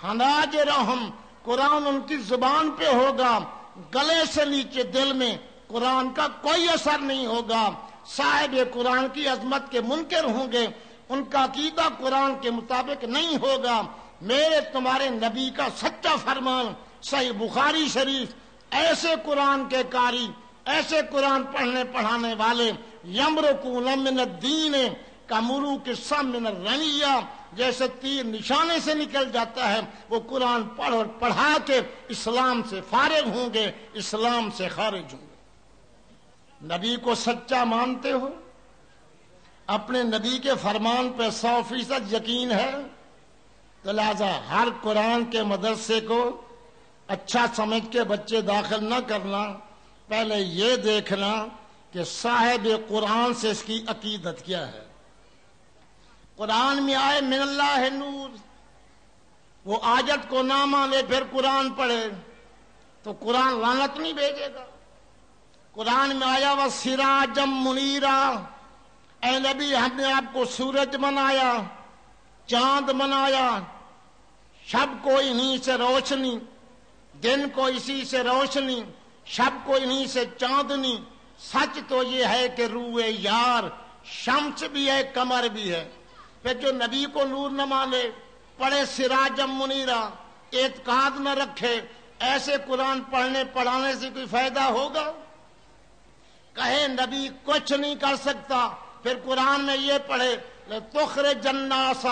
حناجرہم، قرآن ان کی زبان پہ ہوگا، گلے سے نیچے دل میں قرآن کا کوئی اثر نہیں ہوگا۔ صاحب قرآن کی عظمت کے منکر ہوں گے، ان کا عقیدہ قرآن کے مطابق نہیں ہوگا۔ میرے تمہارے نبی کا سچا فرمان صحیح بخاری شریف، ایسے قرآن کے قاری، ایسے قرآن پڑھنے پڑھانے والے، یمرکون من الدین کمروک السم من الرمیہ، جیسے تیر نشانے سے نکل جاتا ہے، وہ قرآن پڑھ اور پڑھا کے اسلام سے فارغ ہوں گے، اسلام سے خارج ہوں گے۔ نبی کو سچا مانتے ہو؟ اپنے نبی کے فرمان پہ 100% یقین ہے؟ تو لہذا ہر قرآن کے مدرسے کو اچھا سمجھ کے بچے داخل نہ کرنا، پہلے یہ دیکھنا کہ صاحب قرآن سے اس کی عقیدت کیا ہے۔ قرآن میں آئے من اللہ نور، وہ آیت کو نہ مانے پھر قرآن پڑھے تو قرآن لعنت نہیں بھیجے گا۔ قرآن میں آیا وہ سراجم منیرا، اے نبی ہم نے آپ کو سورج بنایا، چاند بنایا، شب کو انہی سے روشنی، دن کو اسی سے روشنی، شب کو انہی سے چاندنی۔ سچ تو یہ ہے کہ روح یار شمس بھی ہے قمر بھی ہے۔ پھر جو نبی کو نور نہ مانے، پڑھے سراجم منیرا، اعتقاد نہ رکھے، ایسے قرآن پڑھنے پڑھانے سے کوئی فائدہ ہوگا؟ کہے نبی کچھ نہیں کر سکتا، پھر قرآن میں یہ پڑھے لتخرج الناس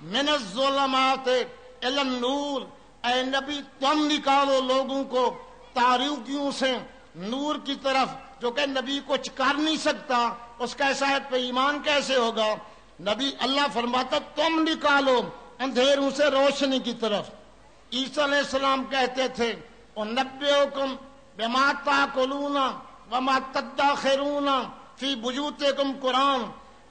من الظلمات الی النور، اے نبی تم نکالو لوگوں کو تاریکیوں سے نور کی طرف۔ جو کہ نبی کچھ کر نہیں سکتا، اس کا ایسا پہ ایمان کیسے ہوگا؟ نبی اللہ فرماتا تم نکالو اندھیروں سے روشنی کی طرف۔ عیسیٰ علیہ السلام کہتے تھے اُنَبِّئُکُم بِمَا تَأْکُلُونَ وَمَا تَدَّخِرُونَ فِی بُیُوتِکُم، قرآن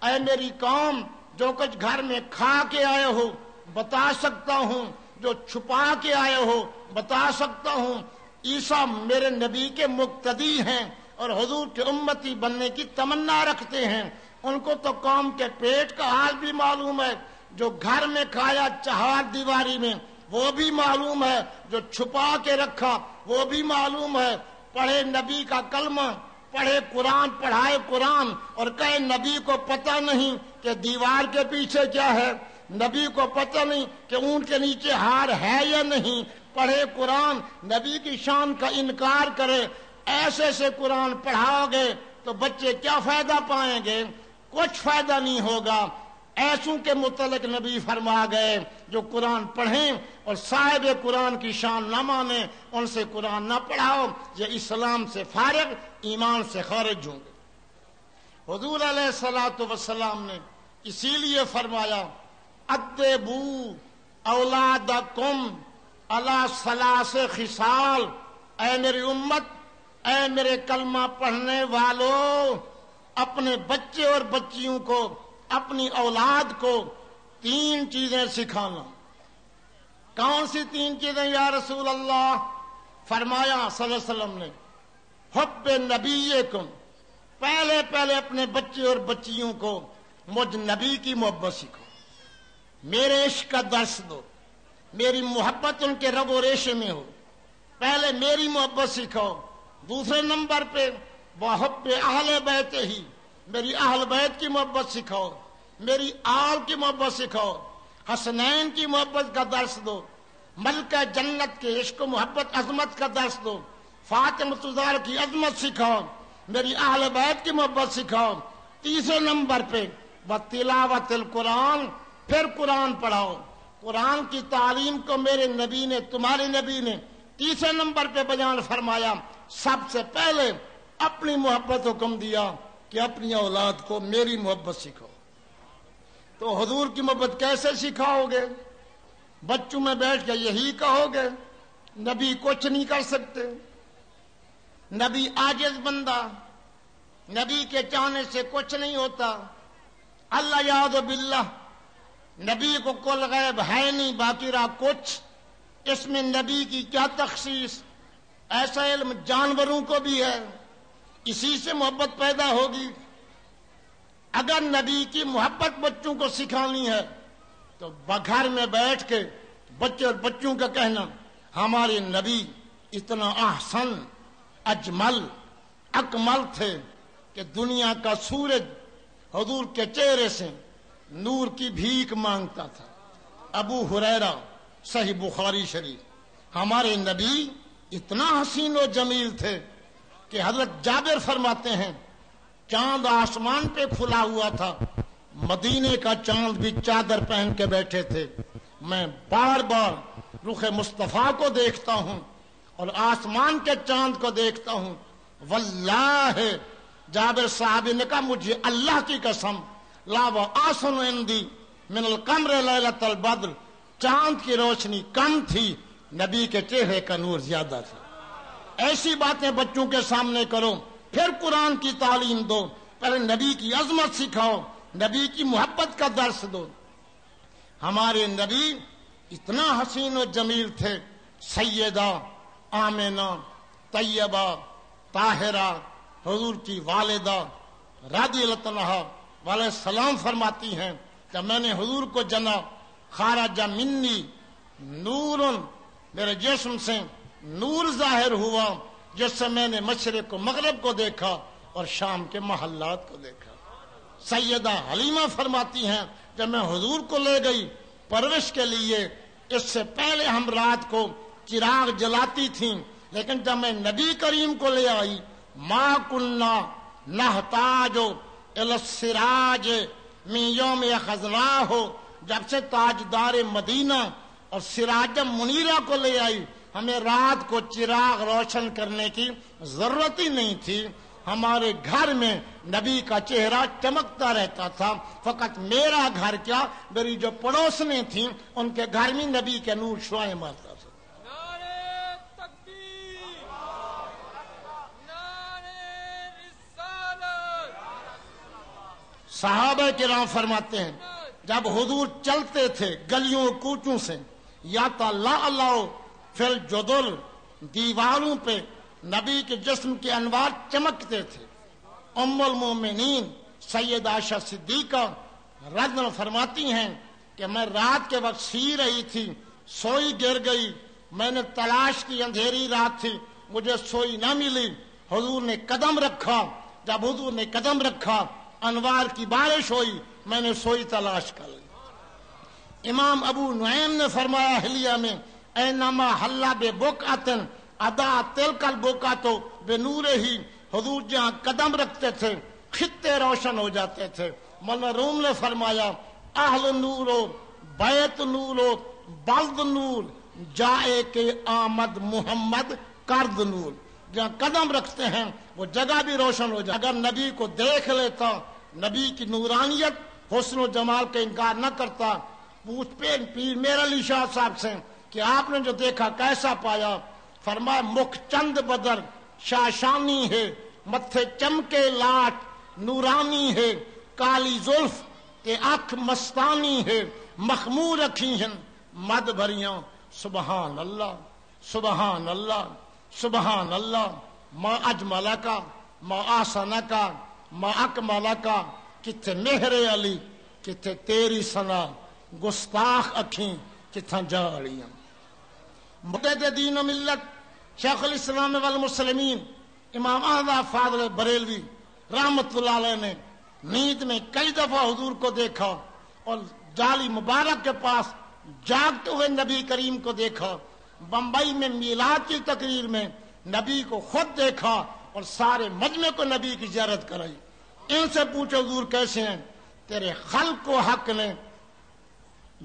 اے میری قوم جو کچھ گھر میں کھا کے آئے ہو بتا سکتا ہوں، جو چھپا کے آئے ہو بتا سکتا ہوں۔ عیسیٰ میرے نبی کے مقتدی ہیں اور حضور کے امتی بننے کی تمنا رکھتے ہیں، ان کو تو قوم کے پیٹ کا حال بھی معلوم ہے، جو گھر میں کھایا چہار دیواری میں وہ بھی معلوم ہے، جو چھپا کے رکھا وہ بھی معلوم ہے۔ پڑھے نبی کا کلمہ، پڑھے قرآن، پڑھائے قرآن، اور کہے نبی کو پتہ نہیں کہ دیوار کے پیچھے کیا ہے، نبی کو پتہ نہیں کہ اونٹ کے نیچے ہار ہے یا نہیں۔ پڑھے قرآن، نبی کی شان کا انکار کرے، ایسے سے قرآن پڑھاؤ گے تو بچے کیا فائدہ پائیں گے؟ کچھ فائدہ نہیں ہوگا۔ ایسوں کے متعلق نبی فرما گئے جو قرآن پڑھیں اور صاحب قرآن کی شان نہ مانیں، ان سے قرآن نہ پڑھاؤ، یہ اسلام سے فارغ، ایمان سے خارج ہوں گے۔ حضور علیہ الصلوۃ والسلام نے اسی لیے فرمایا ادبو اولادکم علی ثلاث خصال، اے میری امت، اے میرے کلمہ پڑھنے والوں، اپنے بچے اور بچیوں کو، اپنی اولاد کو 3 چیزیں سکھانا۔ کون سی 3 چیزیں یا رسول اللہ؟ فرمایا صلی اللہ علیہ وسلم نے حب نبیکم، پہلے اپنے بچے اور بچیوں کو مجھ نبی کی محبت سکھاؤ، میرے عشق کا درس دو، میری محبت ان کے رگ و ریشے میں ہو، پہلے میری محبت سکھاؤ۔ دوسرے نمبر پہ وحب اہل بیت ہی، میری اہل بیت کی محبت سکھاؤ، میری آل کی محبت سکھاؤ، حسنین کی محبت کا درس دو، ملکہ جنت کے عشق و محبت عظمت کا درس دو، فاطمہ الزہرا کی عظمت سکھاؤ، میری اہل بیت کی محبت سکھاؤ۔ تیسرے نمبر پہ بتلاوت القرآن، پھر قرآن پڑھاؤ۔ قرآن کی تعلیم کو میرے نبی نے، تمہارے نبی نے تیسرے نمبر پہ بیان فرمایا۔ سب سے پہلے اپنی محبت حکم دیا کہ اپنی اولاد کو میری محبت سکھاؤ۔ تو حضور کی محبت کیسے سکھاؤ گے؟ بچوں میں بیٹھ کے یہی کہو گے نبی کچھ نہیں کر سکتے، نبی عاجز بندہ، نبی کے چاہنے سے کچھ نہیں ہوتا، اللہ یاد باللہ، نبی کو کل غیب ہے نہیں باقی رہا کچھ، اس میں نبی کی کیا تخصیص؟ ایسا علم جانوروں کو بھی ہے، اسی سے محبت پیدا ہوگی۔ اگر نبی کی محبت بچوں کو سکھانی ہے تو گھر میں بیٹھ کے بچے اور بچوں کا کہنا ہمارے نبی اتنا احسن اجمل اکمل تھے کہ دنیا کا سورج حضور کے چہرے سے نور کی بھیک مانگتا تھا۔ ابو ہریرہ صحیح بخاری شریف، ہمارے نبی اتنا حسین و جمیل تھے کہ حضرت جابر فرماتے ہیں چاند آسمان پہ کھلا ہوا تھا، مدینے کا چاند بھی چادر پہن کے بیٹھے تھے، میں بار بار رخ مصطفیٰ کو دیکھتا ہوں اور آسمان کے چاند کو دیکھتا ہوں، واللہ جابر صاحب نے کہا مجھے اللہ کی قسم لا وآسن عندی من القمر لیلۃ البدر، چاند کی روشنی کم تھی، نبی کے چہرے کا نور زیادہ تھا۔ ایسی باتیں بچوں کے سامنے کرو، پھر قرآن کی تعلیم دو، پہلے نبی کی عظمت سکھاؤ، نبی کی محبت کا درس دو۔ ہمارے نبی اتنا حسین و جمیل تھے، سیدہ آمنہ طیبہ طاہرہ حضور کی والدہ رضی اللہ عنہا علیہ السلام فرماتی ہیں کہ میں نے حضور کو جنا، خارج منی نور، میرے جسم سے نور ظاہر ہوا جس سے میں نے مشرق کو مغرب کو دیکھا اور شام کے محلات کو دیکھا۔ سیدہ حلیمہ فرماتی ہیں جب میں حضور کو لے گئی پرورش کے لیے، اس سے پہلے ہم رات کو چراغ جلاتی تھیں، لیکن جب میں نبی کریم کو لے آئی ما کننا نحتاج الی السراج من یوم اخذناہ، جب سے تاجدار مدینہ اور سراج منیرہ کو لے آئی ہمیں رات کو چراغ روشن کرنے کی ضرورت ہی نہیں تھی، ہمارے گھر میں نبی کا چہرہ چمکتا رہتا تھا۔ فقط میرا گھر کیا، میری جو پڑوسنیں تھیں ان کے گھر میں نبی کے نور شعائیں مارتا تھا۔ نعرہ تکبیر، نعرہ رسالت۔ صحابہ کرام فرماتے ہیں جب حضور چلتے تھے گلیوں کوچوں سے، یا تلألؤ فی الجدر، دیواروں پہ نبی کے جسم کے انوار چمکتے تھے۔ ام المومنین سید عائشہ صدیقہ رضی اللہ عنہا فرماتی ہیں کہ میں رات کے وقت سی رہی تھی، سوئی گر گئی، میں نے تلاش کی، اندھیری رات تھی، مجھے سوئی نہ ملی، حضور نے قدم رکھا، جب حضور نے قدم رکھا انوار کی بارش ہوئی، میں نے سوئی تلاش کر لی۔ امام ابو نعیم نے فرمایا حلیہ میں اینما حلا ببقعۃ ادا تلک البقعۃ بنورہ، حضور جہاں قدم رکھتے تھے خطے روشن ہو جاتے تھے۔ مولانا روم نے فرمایا اہل نور بیت نور بلد نور جائے کے آمد محمد کرد نور، جہاں قدم رکھتے ہیں وہ جگہ بھی روشن ہو جائے۔ اگر نبی کو دیکھ لیتا، نبی کی نورانیت حسن و جمال کا انکار نہ کرتا، پوچھ پیر میر علی شاہ صاحب سے کہ آپ نے جو دیکھا کیسا پایا؟ فرمایا مکھ چند بدر شاشانی ہے، متھے چمکے لاٹ نورانی ہے، کالی زلف کے آنکھ مستانی ہے، مخمور رکھی ہیں مد بھریاں، سبحان اللہ سبحان اللہ سبحان اللہ، ما اجمل کا ما آسن کا ما اکمل کا، کتھے مہر علی کتھے تیری ثنا، گستاخ اکھیں کتھاں جاڑیاں۔ مجدد دین و ملت شیخ الاسلام والمسلمین امام احمد فاضل بریلوی رحمت اللہ علیہ نے نیند میں کئی دفعہ حضور کو دیکھا اور جالی مبارک کے پاس جاگتے ہوئے نبی کریم کو دیکھا۔ بمبئی میں میلاد کی تقریر میں نبی کو خود دیکھا اور سارے مجمع کو نبی کی زیارت کرائی۔ ان سے پوچھو حضور کیسے ہیں؟ تیرے خلق کو حق نے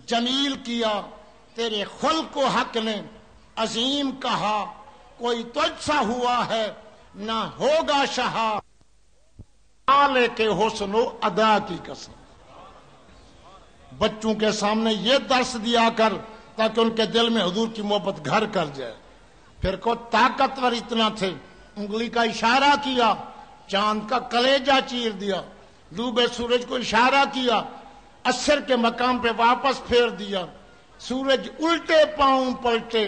جمیل کیا، تیرے خلق کو حق نے عظیم کہا، کوئی تجھ سا ہوا ہے نہ ہوگا شہا، آلے کے حسن و ادا کی قسم۔ بچوں کے سامنے یہ درس دیا کر تاکہ ان کے دل میں حضور کی محبت گھر کر جائے۔ پھر کو طاقتور اتنا تھے، انگلی کا اشارہ کیا چاند کا کلیجہ چیر دیا، غروب سورج کو اشارہ کیا عصر کے مقام پہ واپس پھیر دیا، سورج الٹے پاؤں پلٹے،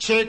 6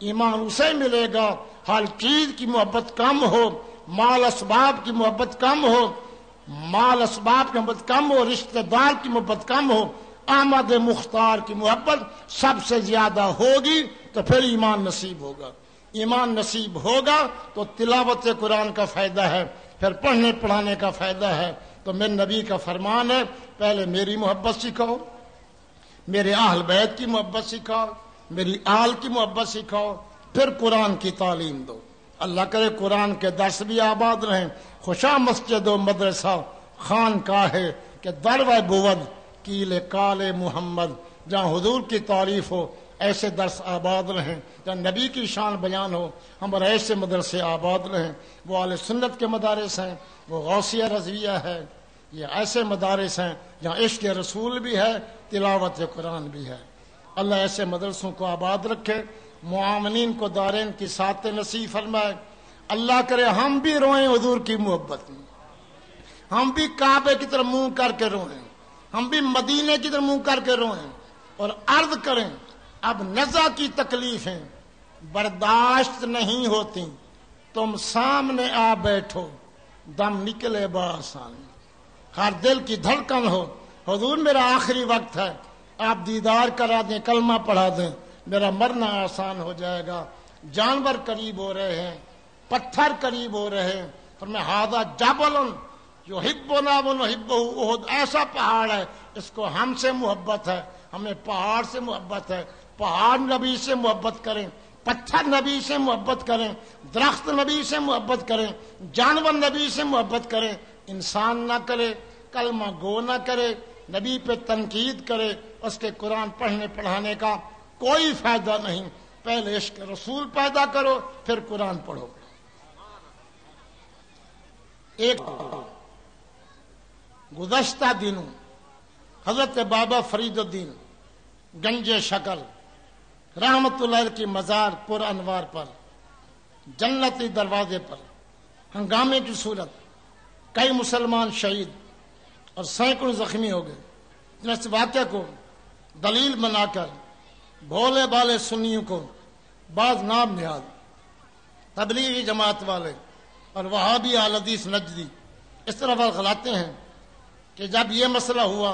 ایمان اسے ملے گا ہر چیز کی محبت کم ہو، مال اسباب کی محبت کم ہو، مال اسباب کی محبت کم ہو، رشتہ دار کی محبت کم ہو، احمد مختار کی محبت سب سے زیادہ ہوگی تو پھر ایمان نصیب ہوگا۔ ایمان نصیب ہوگا تو تلاوت قرآن کا فائدہ ہے، پھر پڑھنے پڑھانے کا فائدہ ہے۔ تو میرے نبی کا فرمان ہے پہلے میری محبت سکھاؤ، میرے اہل بیت کی محبت سکھاؤ، میری آل کی محبت سکھاؤ، پھر قرآن کی تعلیم دو۔ اللہ کرے قرآن کے درس بھی آباد رہیں، خوشا مسجد و مدرسہ خان کا ہے کہ درو بود کیل کال محمد، جہاں حضور کی تعریف ہو ایسے درس آباد رہیں، جہاں نبی کی شان بیان ہو ہمارے ایسے مدرسے آباد رہیں۔ وہ اہل سنت کے مدارس ہیں، وہ غوثیہ رضویہ ہے، یہ ایسے مدارس ہیں جہاں عشق رسول بھی ہے، تلاوت قرآن بھی ہے۔ اللہ ایسے مدرسوں کو آباد رکھے، معاونین کو دارین کی ساتھ نصیب فرمائے۔ اللہ کرے ہم بھی روئیں حضور کی محبت میں، ہم بھی کعبے کی طرف منہ کر کے روئیں، ہم بھی مدینے کی طرف منہ کر کے روئیں اور عرض کریں اب نزع کی تکلیفیں برداشت نہیں ہوتی، تم سامنے آ بیٹھو دم نکلے بآسانی۔ ہر دل کی دھڑکن ہو حضور میرا آخری وقت ہے، آپ دیدار کرا دیں، کلمہ پڑھا دیں، میرا مرنا آسان ہو جائے گا۔ جانور قریب ہو رہے ہیں، پتھر قریب ہو رہے ہیں، اور میں ہادہ جبل یحبنا ونحبہ، احد ایسا پہاڑ ہے اس کو ہم سے محبت ہے، ہمیں پہاڑ سے محبت ہے۔ پہاڑ نبی سے محبت کریں، پتھر نبی سے محبت کریں، درخت نبی سے محبت کریں، جانور نبی سے محبت کریں۔ انسان نہ کرے، کلمہ گو نہ کرے، نبی پہ تنقید کرے، اس کے قرآن پڑھنے پڑھانے کا کوئی فائدہ نہیں۔ پہلے عشق رسول پیدا کرو پھر قرآن پڑھو۔ ایک گزشتہ دنوں حضرت بابا فرید الدین گنج شکل رحمت اللہ کی مزار پر انوار پر جنتی دروازے پر ہنگامے کی صورت کئی مسلمان شہید اور سینکڑوں زخمی ہو گئے۔ اس واقعہ کو دلیل بنا کر بھولے بالے سنیوں کو بعض نام نہاد تبلیغی جماعت والے اور وہابی اہل حدیث نجدی اس طرح ورغلاتے ہیں کہ جب یہ مسئلہ ہوا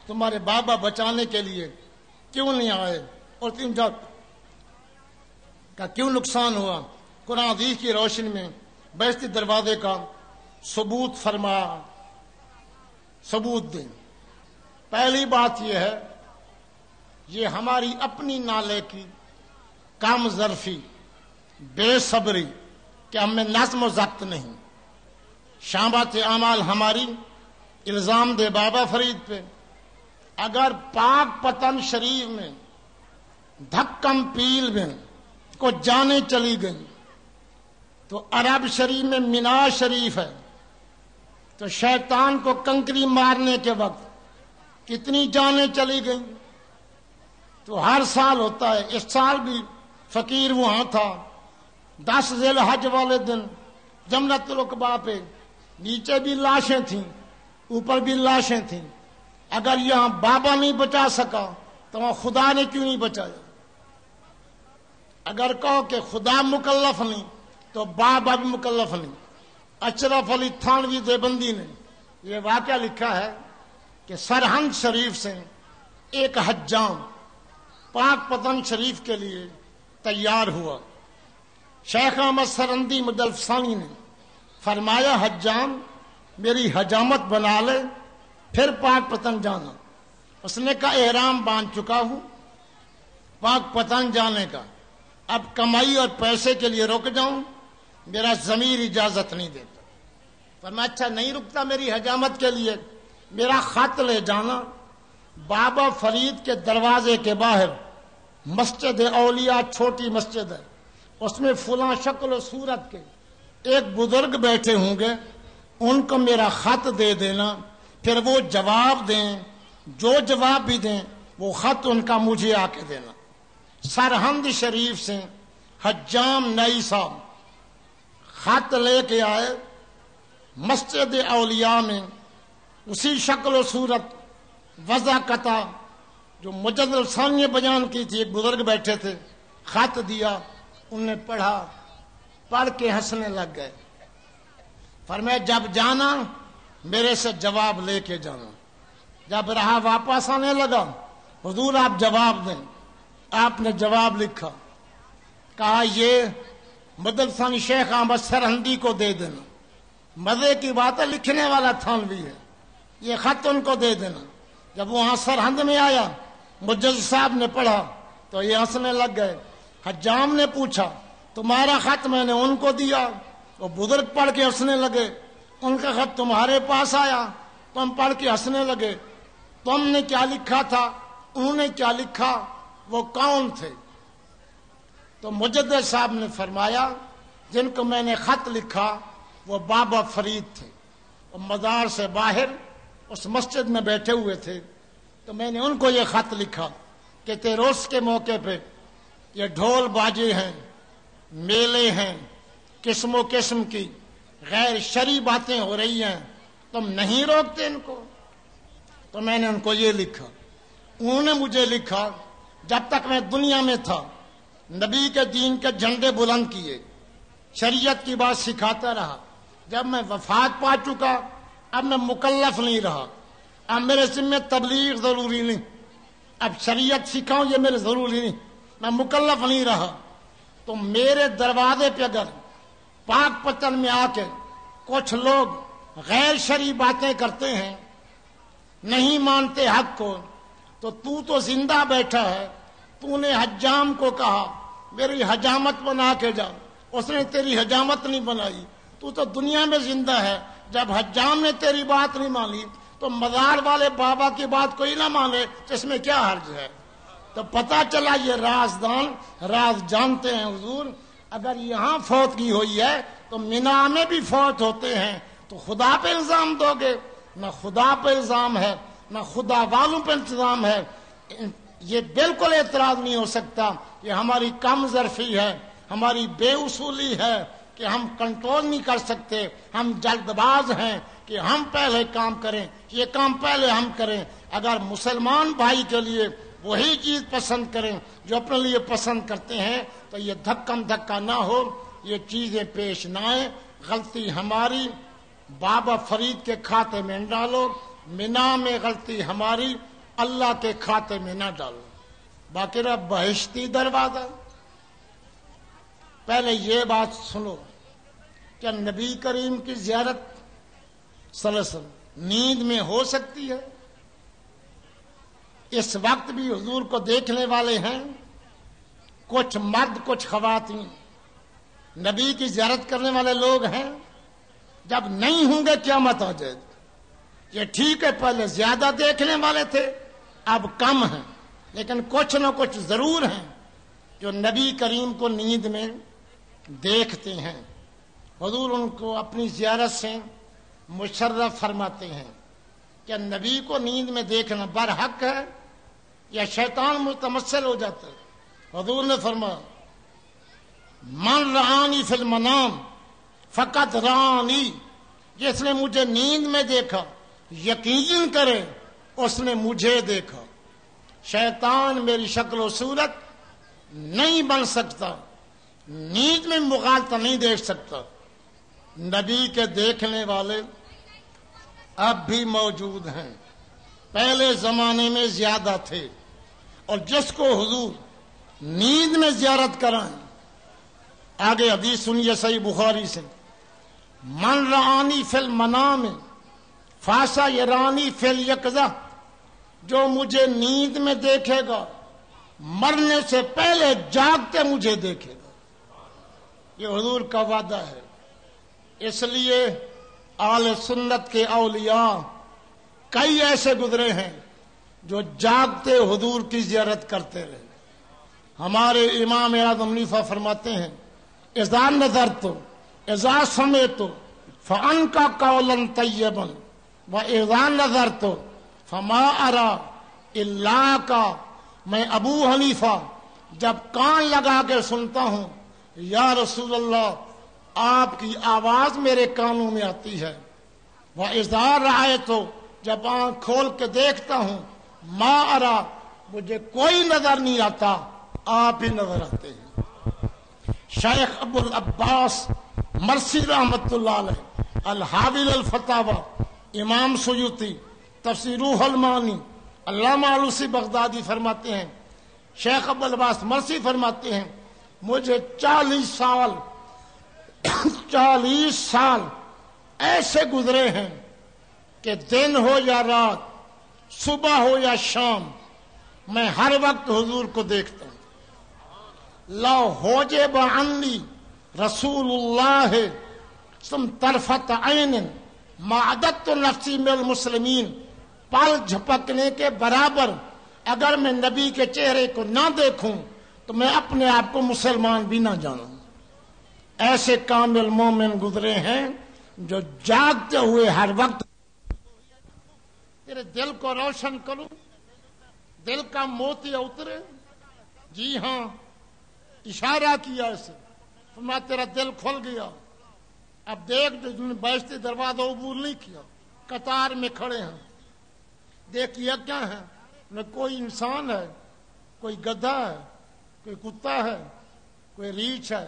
تمہارے بابا بچانے کے لیے کیوں نہیں آئے اور تم جب کا کیوں نقصان ہوا؟ قرآن حدیث کی روشنی میں بیشتی دروازے کا ثبوت ثبوت دیں۔ پہلی بات یہ ہے، یہ ہماری اپنی نالے کی کم ظرفی، بے صبری کہ ہم میں نظم و ضبط نہیں۔ شامات اعمال ہماری الزام دے بابا فرید پہ۔ اگر پاک پتن شریف میں دھکم پیل میں کو جانیں چلی گئیں تو عرب شریف میں مینا شریف ہے، تو شیطان کو کنکری مارنے کے وقت کتنی جانیں چلی گئیں؟ تو ہر سال ہوتا ہے، اس سال بھی فقیر وہاں تھا۔ 10 ذی الحج والے دن جمرۃ العقبہ پہ نیچے بھی لاشیں تھیں، اوپر بھی لاشیں تھیں۔ اگر یہاں بابا نہیں بچا سکا تو وہاں خدا نے کیوں نہیں بچایا؟ اگر کہو کہ خدا مکلف نہیں تو بابا بھی مکلف نہیں۔ اشرف علی تھانوی دیوبندی نے یہ واقعہ لکھا ہے کہ سرہند شریف سے ایک حجام پاک پتن شریف کے لیے تیار ہوا۔ شیخ احمد سرندی مدلف ثانی نے فرمایا حجام میری حجامت بنا لے پھر پاک پتن جانا۔ اس نے کہا احرام باندھ چکا ہوں پاک پتن جانے کا، اب کمائی اور پیسے کے لیے رک جاؤں، میرا ضمیر اجازت نہیں دیتا۔ فرمایا اچھا نہیں رکتا میری حجامت کے لیے، میرا خط لے جانا۔ بابا فرید کے دروازے کے باہر مسجد اولیاء چھوٹی مسجد ہے، اس میں فلاں شکل و صورت کے ایک بزرگ بیٹھے ہوں گے، ان کو میرا خط دے دینا، پھر وہ جواب دیں، جو جواب بھی دیں وہ خط ان کا مجھے آ کے دینا۔ سرہند شریف سے حجام نئی صاحب خط لے کے آئے، مسجد اولیاء میں اسی شکل و صورت وضع قطع جو مجد الثانی بیان کی تھی، ایک بزرگ بیٹھے تھے، خط دیا، انہوں نے پڑھا، پڑھ کے ہنسنے لگ گئے۔ فرمایا جب جانا میرے سے جواب لے کے جانا۔ جب رہا واپس آنے لگا، حضور آپ جواب دیں۔ آپ نے جواب لکھا، کہا یہ مدرسہ شیخ احمد سرہندی کو دے دینا۔ مزے کی بات ہے، لکھنے والا تھانوی ہے، یہ خط ان کو دے دینا۔ جب وہاں سرہند میں آیا، مجز صاحب نے پڑھا تو یہ ہنسنے لگ گئے۔ حجام نے پوچھا تمہارا خط میں نے ان کو دیا، وہ بزرگ پڑھ کے ہنسنے لگے۔ ان کا خط تمہارے پاس آیا، تم پڑھ کے ہنسنے لگے۔ تم نے کیا لکھا تھا، انہوں نے کیا لکھا، وہ کون تھے؟ تو مجدد صاحب نے فرمایا جن کو میں نے خط لکھا وہ بابا فرید تھے، وہ مزار سے باہر اس مسجد میں بیٹھے ہوئے تھے۔ تو میں نے ان کو یہ خط لکھا کہ تیروس کے موقع پہ یہ ڈھول باجے ہیں، میلے ہیں، قسم و قسم کی غیر شرعی باتیں ہو رہی ہیں، تم نہیں روکتے ان کو؟ تو میں نے ان کو یہ لکھا۔ انہوں نے مجھے لکھا جب تک میں دنیا میں تھا نبی کے دین کے جھنڈے بلند کیے، شریعت کی بات سکھاتا رہا۔ جب میں وفات پا چکا اب میں مکلف نہیں رہا، اب میرے ذمہ تبلیغ ضروری نہیں، اب شریعت سکھاؤں یہ میرے ضروری نہیں، میں مکلف نہیں رہا۔ تو میرے دروازے پہ اگر پاک پتن میں آ کے کچھ لوگ غیر شرعی باتیں کرتے ہیں، نہیں مانتے حق کو، تو زندہ بیٹھا ہے، تو نے حجام کو کہا میری حجامت بنا کے جا، اس نے تیری حجامت نہیں بنائی، تو دنیا میں زندہ ہے۔ جب حجام نے تیری بات نہیں مانی تو مزار والے بابا کی بات کوئی نہ مانے، اس میں کیا حرج ہے؟ تو پتا چلا یہ رازدان راز جانتے ہیں حضور۔ اگر یہاں فوتگی ہوئی ہے تو مینا میں بھی فوت ہوتے ہیں، تو خدا پہ الزام دو گے؟ نہ خدا پہ الزام ہے نہ خدا والوں پہ الزام ہے۔ یہ بالکل اعتراض نہیں ہو سکتا، یہ ہماری کم ظرفی ہے، ہماری بے اصولی ہے کہ ہم کنٹرول نہیں کر سکتے، ہم جلد باز ہیں کہ ہم پہلے کام کریں، یہ کام پہلے ہم کریں۔ اگر مسلمان بھائی کے لیے وہی چیز پسند کریں جو اپنے لیے پسند کرتے ہیں تو یہ دھکم دھکا نہ ہو، یہ چیزیں پیش نہ آئیں۔ غلطی ہماری بابا فرید کے کھاتے میں نہ ڈالو، مینا میں غلطی ہماری اللہ کے کھاتے میں نہ ڈالو۔ باقی رہا بہشتی دروازہ، پہلے یہ بات سنو کہ نبی کریم کی زیارت صلی اللہ علیہ وسلم نیند میں ہو سکتی ہے؟ اس وقت بھی حضور کو دیکھنے والے ہیں کچھ مرد کچھ خواتین، نبی کی زیارت کرنے والے لوگ ہیں۔ جب نہیں ہوں گے قیامت آ جائے گی۔ یہ ٹھیک ہے پہلے زیادہ دیکھنے والے تھے، اب کم ہیں، لیکن کچھ نہ کچھ ضرور ہیں جو نبی کریم کو نیند میں دیکھتے ہیں۔ حضور ان کو اپنی زیارت سے مشرف فرماتے ہیں کہ نبی کو نیند میں دیکھنا برحق ہے یا شیطان متمثل ہو جاتا ہے؟ حضور نے فرمایا من رآنی فی المنام فقط رآنی، جس نے مجھے نیند میں دیکھا یقین کرے اس نے مجھے دیکھا۔ شیطان میری شکل و صورت نہیں بن سکتا، نیند میں مغالطہ نہیں دیکھ سکتا۔ نبی کے دیکھنے والے اب بھی موجود ہیں، پہلے زمانے میں زیادہ تھے، اور جس کو حضور نیند میں زیارت کرائیں، آگے حدیث سنیے صحیح بخاری سے، من رآنی فی المنام فاسا یرانی فی الیقظہ، جو مجھے نیند میں دیکھے گا مرنے سے پہلے جاگتے مجھے دیکھے گا۔ یہ حضور کا وعدہ ہے۔ اس لیے آل سنت کے اولیاء کئی ایسے گزرے ہیں جو جاگتے حضور کی زیارت کرتے رہے۔ ہمارے امام اعظم حنیفہ فرماتے ہیں اذا نظرت اذا سمعت فانک قولا طیبا واذا نظرت فما ارى الا کا۔ میں ابو حنیفہ جب کان لگا کے سنتا ہوں یا رسول اللہ آپ کی آواز میرے کانوں میں آتی ہے، وَإِذَا رَأَيْتُ جب آنکھ کھول کے دیکھتا ہوں مَا أَرَى مجھے کوئی نظر نہیں آتا، آپ ہی نظر آتے ہیں۔ شیخ ابو العباس مرسی رحمت اللہ علیہ، الحاوی الفتاوی، امام سیوطی، تفسیر روح المعانی، علامہ علوسی بغدادی فرماتے ہیں، شیخ ابو العباس مرسی فرماتے ہیں مجھے 40 سال ایسے گزرے ہیں کہ دن ہو یا رات، صبح ہو یا شام، میں ہر وقت حضور کو دیکھتا ہوں۔ لو حجب عنی رسول اللہ ثم طرفت عین ما عددت نفسی من المسلمین، پل جھپکنے کے برابر اگر میں نبی کے چہرے کو نہ دیکھوں تو میں اپنے آپ کو مسلمان بھی نہ جانوں۔ ایسے کامل مومن گزرے ہیں جو جاگتے ہوئے ہر وقت تیرے دل کو روشن کروں، دل کا موتی اترے۔ جی ہاں، اشارہ کیا اسے، فرمایا تیرا دل کھل گیا۔ اب دیکھ جن نے بیشتی دروازہ عبور نہیں کیا، قطار میں کھڑے ہیں، دیکھیے کیا ہے، نہ کوئی انسان ہے، کوئی گدھا ہے، کوئی کتا ہے، کوئی ریچھ ہے۔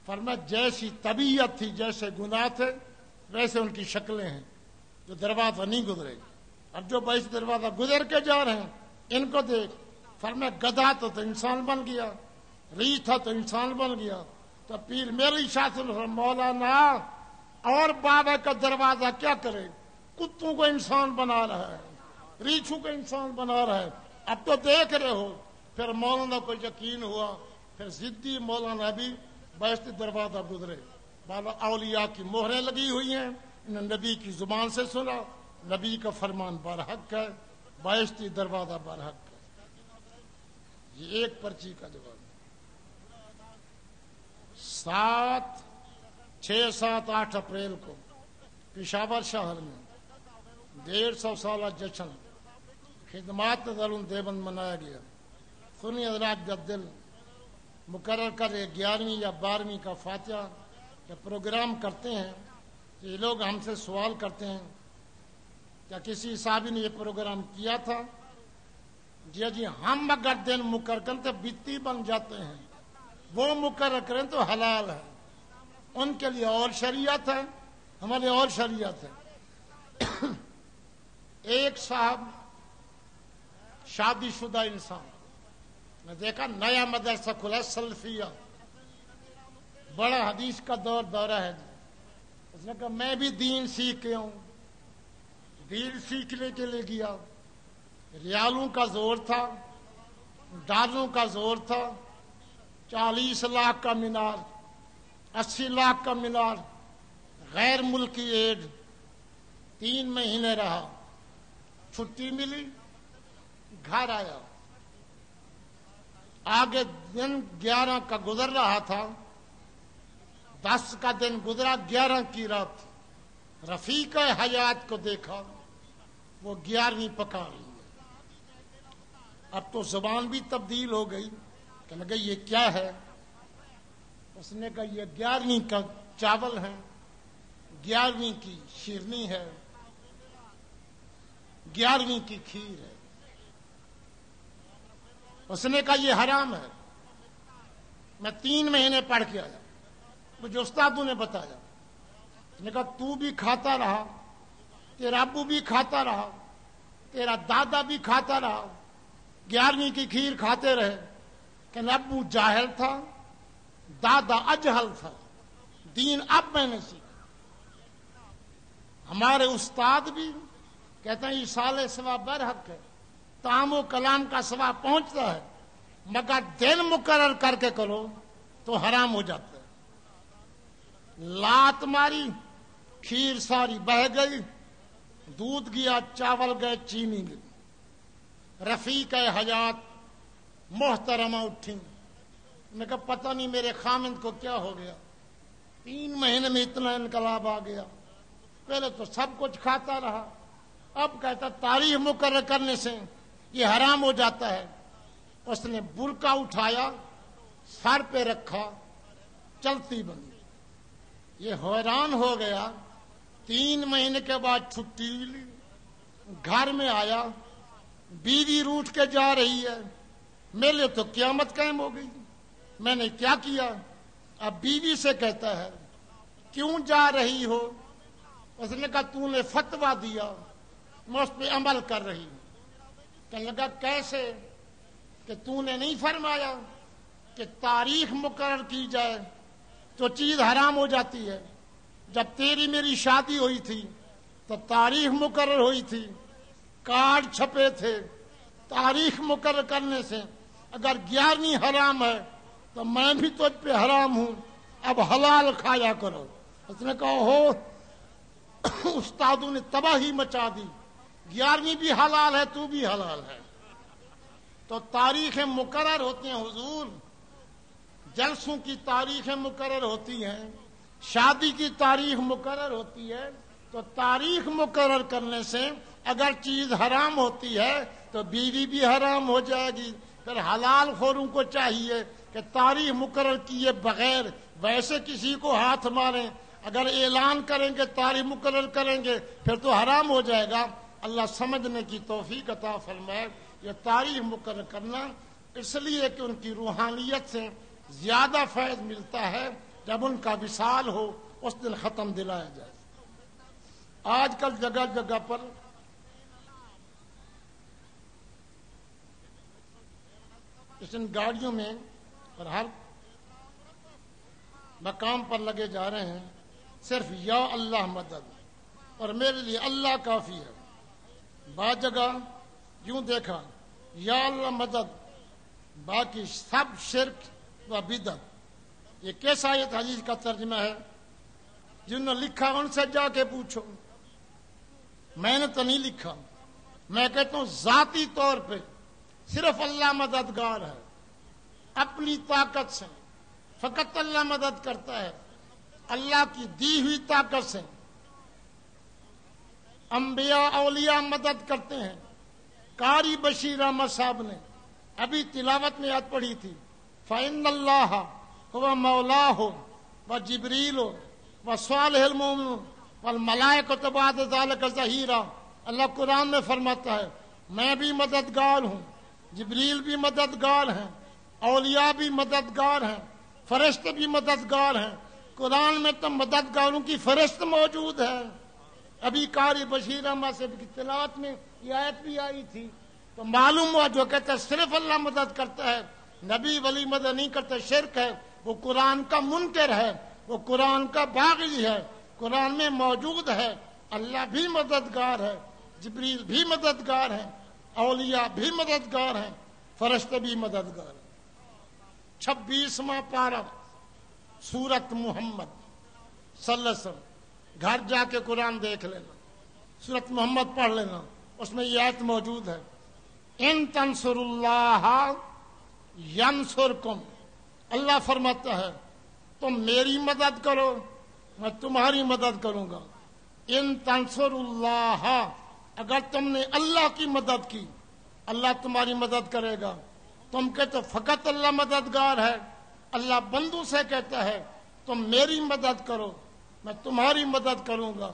فرمایا جیسی طبیعت تھی، جیسے گناہ تھے، ویسے ان کی شکلیں ہیں جو دروازہ نہیں گزرے۔ اب جو بیشتی دروازہ گزر کے جا رہے ہیں ان کو دیکھ۔ فرمایا گدھا تو انسان بن گیا، ریچھ تھا تو انسان بن گیا۔ تو پیر میری شاہ مولانا اور بابا کا دروازہ کیا کرے، کتوں کو انسان بنا رہا ہے، ریچھوں کو انسان بنا رہا ہے، اب تو دیکھ رہے ہو۔ پھر مولانا کو یقین ہوا، پھر ضدی مولانا بھی بیشتی دروازہ گزرے۔ بالا اولیاء کی مہریں لگی ہوئی ہیں، انہوں نے نبی کی زبان سے سنا، نبی کا فرمان برحق ہے، بیشتی دروازہ برحق ہے۔ یہ ایک پرچی کا جواب۔ 6، 7، 8 اپریل کو پشاور شہر میں 150 سالہ جشن خدمات دارالعلوم دیوبند منایا گیا۔ سنی حضرات جب دل مقرر کر 11ویں یا 12ویں کا فاتحہ یا پروگرام کرتے ہیں تو یہ لوگ ہم سے سوال کرتے ہیں کیا کسی صحابی نے یہ پروگرام کیا تھا؟ جی ہم اگر دن مقرر کریں تو بیتی بن جاتے ہیں، وہ مقرر کریں تو حلال ہے، ان کے لیے اور شریعت ہے، ہمارے اور شریعت ہے۔ ایک صاحب شادی شدہ انسان، میں دیکھا نیا مدرسہ کھلا سلفیہ، بڑا حدیث کا دورہ ہے۔ اس نے کہا میں بھی دین سیکھ کے ہوں، دین سیکھنے کے لیے گیا، ریالوں کا زور تھا، ڈالروں کا زور تھا، 40 لاکھ کا مینار، 80 لاکھ کا مینار، غیر ملکی ایڈ، 3 مہینے رہا، چھٹی ملی، گھر آیا۔ آگے دن 11 کا گزر رہا تھا، 10 کا دن گزرا، 11 کی رات رفیق حیات کو دیکھا، وہ 11ویں پکا رہی ہے۔ اب تو زبان بھی تبدیل ہو گئی، کہنے لگا یہ کیا ہے؟ اس نے کہا یہ 11ویں کا چاول ہے، 11ویں کی شیرنی ہے، 11ویں کی کھیر ہے۔ اس نے کہا یہ حرام ہے۔ میں 3 مہینے پڑھ کے آیا، مجھے استادوں نے بتایا۔ اس نے کہا تو بھی کھاتا رہا، تیرا ابو بھی کھاتا رہا، تیرا دادا بھی کھاتا رہا، 11ویں کی کھیر کھاتے رہے۔ کہ ابو جاہل تھا، دادا اجہل تھا، دین اب میں نے سیکھا۔ ہمارے استاد بھی کہتے ہیں یہ سال ثواب برحق ہے، تعام و کلام کا ثواب پہنچتا ہے، مگر دن مقرر کر کے کرو تو حرام ہو جاتا ہے۔ لات ماری، کھیر ساری بہ گئی، دودھ گیا، چاول گئے، چینی گئی۔ رفیق حیات محترمہ اٹھی، میں کہا پتہ نہیں میرے خامند کو کیا ہو گیا، 3 مہینے میں اتنا انقلاب آ گیا۔ پہلے تو سب کچھ کھاتا رہا، اب کہتا تاریخ مقرر کرنے سے یہ حرام ہو جاتا ہے۔ اس نے برقع اٹھایا، سر پہ رکھا، چلتی بنی۔ یہ حیران ہو گیا، 3 مہینے کے بعد چھٹی لی، گھر میں آیا، بیوی روٹھ کے جا رہی ہے، میرے لیے تو قیامت قائم ہو گئی۔ میں نے کیا کیا؟ اب بیوی سے کہتا ہے کیوں جا رہی ہو؟ اس نے کہا تو نے فتویٰ دیا، میں اس پہ عمل کر رہی ہوں۔ کہنے لگا کیسے؟ کہ تو نے نہیں فرمایا کہ تاریخ مقرر کی جائے تو چیز حرام ہو جاتی ہے؟ جب تیری میری شادی ہوئی تھی تو تاریخ مقرر ہوئی تھی، کارڈ چھپے تھے، تاریخ مقرر کرنے سے اگر 11ویں حرام ہے تو میں بھی تجھ پہ حرام ہوں، اب حلال کھایا کرو۔ اس نے کہا ہو استادوں نے تباہی مچا دی، 11ویں بھی حلال ہے تو بھی حلال ہے۔ تو تاریخیں مقرر ہوتی ہیں حضور، جلسوں کی تاریخیں مقرر ہوتی ہیں، شادی کی تاریخ مقرر ہوتی ہے، تو تاریخ مقرر کرنے سے اگر چیز حرام ہوتی ہے تو بیوی بھی حرام ہو جائے گی۔ پھر حلال خوروں کو چاہیے کہ تاریخ مقرر کیے بغیر ویسے کسی کو ہاتھ ماریں، اگر اعلان کریں گے تاریخ مقرر کریں گے پھر تو حرام ہو جائے گا۔ اللہ سمجھنے کی توفیق عطا فرمائے۔ یہ تاریخ مقرر کرنا اس لیے کہ ان کی روحانیت سے زیادہ فیض ملتا ہے جب ان کا وصال ہو، اس دن ختم دلایا جائے۔ آج کل جگہ جگہ پر ان گاڑیوں میں اور ہر مقام پر لگے جا رہے ہیں صرف یا اللہ مدد، اور میرے لیے اللہ کافی ہے۔ بعض جگہ یوں دیکھا یا اللہ مدد، باقی سب شرک و بدعت۔ یہ کیسا آیت حدیث کا ترجمہ ہے؟ جنہوں نے لکھا ان سے جا کے پوچھو، میں نے تو نہیں لکھا۔ میں کہتا ہوں ذاتی طور پہ صرف اللہ مددگار ہے، اپنی طاقت سے فقط اللہ مدد کرتا ہے، اللہ کی دی ہوئی طاقت سے انبیاء اولیاء مدد کرتے ہیں۔ قاری بشیر احمد صاحب نے ابھی تلاوت میں یاد پڑھی تھی، فَإِنَّ اللَّهَ هُوَ مَوْلَاهُ وَجِبْرِيلُ وَصَالِحُ الْمُؤْمِنُونَ وَالْمَلَائِكَةُ بَعْدَ ذَلِكَ ظَهِيرًا۔ اللہ قرآن میں فرماتا ہے میں بھی مددگار ہوں، جبریل بھی مددگار ہیں، اولیاء بھی مددگار ہیں، فرشتے بھی مددگار ہیں۔ قرآن میں تو مددگاروں کی فہرست موجود ہے۔ ابھی قاری بشیر احمد سے تلاوت میں یہ آیت بھی آئی تھی، تو معلوم ہوا جو کہتا ہے صرف اللہ مدد کرتا ہے، نبی ولی مدد نہیں کرتا، شرک ہے، وہ قرآن کا منکر ہے، وہ قرآن کا باغی ہے۔ قرآن میں موجود ہے اللہ بھی مددگار ہے، جبریل بھی مددگار ہیں، اولیاء بھی مددگار ہیں، فرشتے بھی مددگار ہیں۔ 26واں پارہ سورت محمد صلی اللہ علیہ وسلم، گھر جا کے قرآن دیکھ لینا، سورت محمد پڑھ لینا، اس میں یہ آیت موجود ہے ان تنصر اللہ ینصرکم۔ اللہ فرماتا ہے تم میری مدد کرو میں تمہاری مدد کروں گا۔ ان تنصر اللہ، اگر تم نے اللہ کی مدد کی اللہ تمہاری مدد کرے گا۔ تم کہتے فقط اللہ مددگار ہے، اللہ بندوں سے کہتا ہے تم میری مدد کرو میں تمہاری مدد کروں گا۔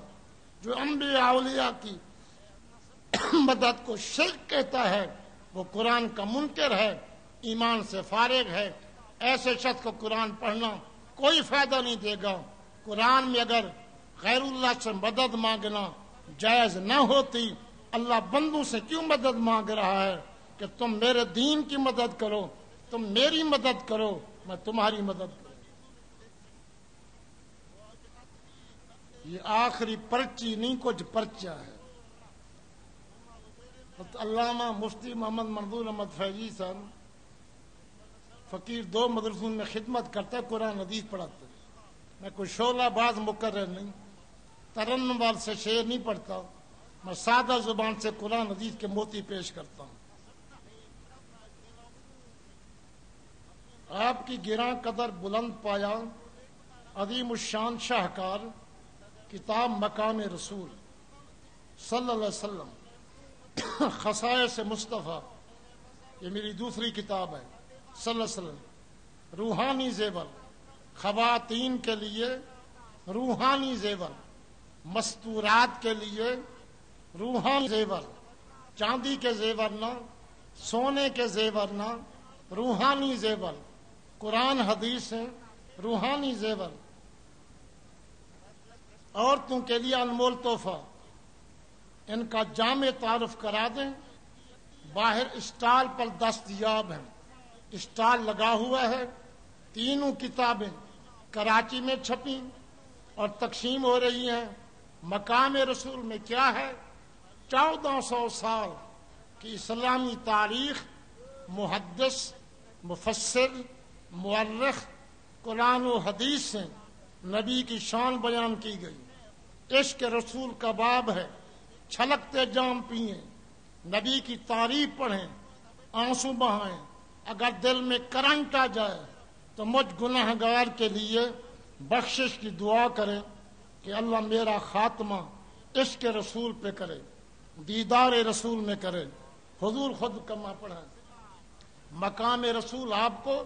جو انبیاء اولیاء کی مدد کو شرک کہتا ہے وہ قرآن کا منکر ہے، ایمان سے فارغ ہے۔ ایسے شخص کو قرآن پڑھنا کوئی فائدہ نہیں دے گا۔ قرآن میں اگر غیر اللہ سے مدد مانگنا جائز نہ ہوتی، اللہ بندوں سے کیوں مدد مانگ رہا ہے کہ تم میرے دین کی مدد کرو، تم میری مدد کرو میں تمہاری مدد کروں۔ یہ آخری پرچی نہیں کچھ پرچہ ہے۔ علامہ مفتی محمد منظور احمد فیضی صاحب فقیر 2 مدرسوں میں خدمت کرتا ہے، قرآن حدیث پڑھاتا ہے۔ میں کوئی شعلہ باز مقرر نہیں، ترنم وال سے شعر نہیں پڑھتا، میں سادہ زبان سے قرآن حدیث کے موتی پیش کرتا ہوں۔ آپ کی گراں قدر بلند پایا عظیم الشان شاہکار کتاب مقام رسول صلی اللہ علیہ وسلم خصائص مصطفیٰ، یہ میری دوسری کتاب ہے، صلی اللہ علیہ وسلم۔ روحانی زیور، خواتین کے لیے روحانی زیور، مستورات کے لیے روحانی زیور، چاندی کے زیور نہ، سونے کے زیور نہ، روحانی زیور، قرآن حدیث ہیں، روحانی زیور، عورتوں کے لیے انمول تحفہ، ان کا جامع تعارف کرا دیں۔ باہر اسٹال پر دستیاب ہیں، اسٹال لگا ہوا ہے۔ تینوں کتابیں کراچی میں چھپی اور تقسیم ہو رہی ہیں۔ مقام رسول میں کیا ہے؟ 1400 سال کی اسلامی تاریخ، محدث، مفسر، مورخ، قرآن و حدیث سے نبی کی شان بیان کی گئی۔ عشق رسول کا باب ہے، چھلکتے جام پئیں، نبی کی تعریف پڑھیں، آنسو بہائیں۔ اگر دل میں کرنٹ آ جائے تو مجھ گناہ گار کے لیے بخشش کی دعا کریں کہ اللہ میرا خاتمہ عشق رسول پہ کرے، دیدار رسول میں کرے۔ حضور خود کما پڑھائیں۔ مقام رسول آپ کو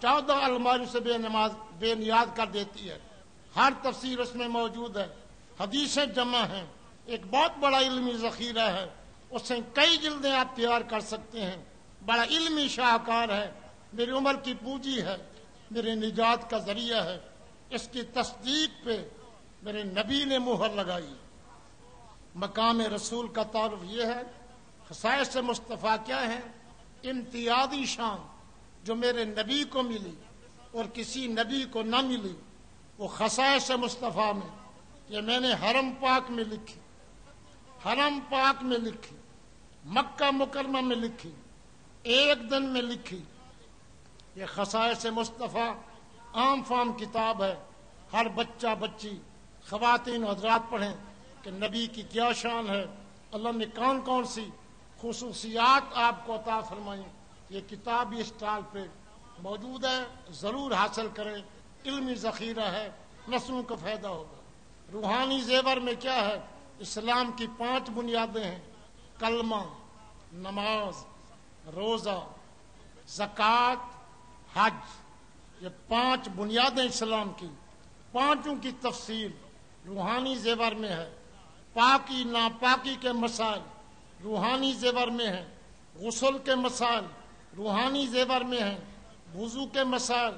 14 الماری سے بے نیاز کر دیتی ہے۔ ہر تفسیر اس میں موجود ہے، حدیثیں جمع ہیں، ایک بہت بڑا علمی ذخیرہ ہے، اس سے کئی جلدیں آپ تیار کر سکتے ہیں۔ بڑا علمی شاہکار ہے، میری عمر کی پونجی ہے، میری نجات کا ذریعہ ہے۔ اس کی تصدیق پہ میرے نبی نے مہر لگائی۔ مقام رسول کا تعارف یہ ہے۔ خصائص مصطفیٰ کیا ہیں؟ امتیازی شان جو میرے نبی کو ملی اور کسی نبی کو نہ ملی، وہ خصائص مصطفیٰ میں، یہ میں نے حرم پاک میں لکھی، حرم پاک میں لکھی، مکہ مکرمہ میں لکھی، ایک دن میں لکھی۔ یہ خصائص مصطفیٰ عام فام کتاب ہے، ہر بچہ بچی، خواتین و حضرات پڑھیں کہ نبی کی کیا شان ہے، اللہ نے کون کون سی خصوصیات آپ کو عطا فرمائیں۔ یہ کتاب اس اسٹال پہ موجود ہے، ضرور حاصل کریں، علمی ذخیرہ ہے، نسلوں کو فائدہ ہوگا۔ روحانی زیور میں کیا ہے؟ اسلام کی 5 بنیادیں ہیں، کلمہ، نماز، روزہ، زکوٰۃ، حج، یہ 5 بنیادیں اسلام کی، 5 کی تفصیل روحانی زیور میں ہے۔ پاکی ناپاکی کے مسائل روحانی زیور میں ہیں، غسل کے مسائل روحانی زیور میں ہیں، وضو کے مسائل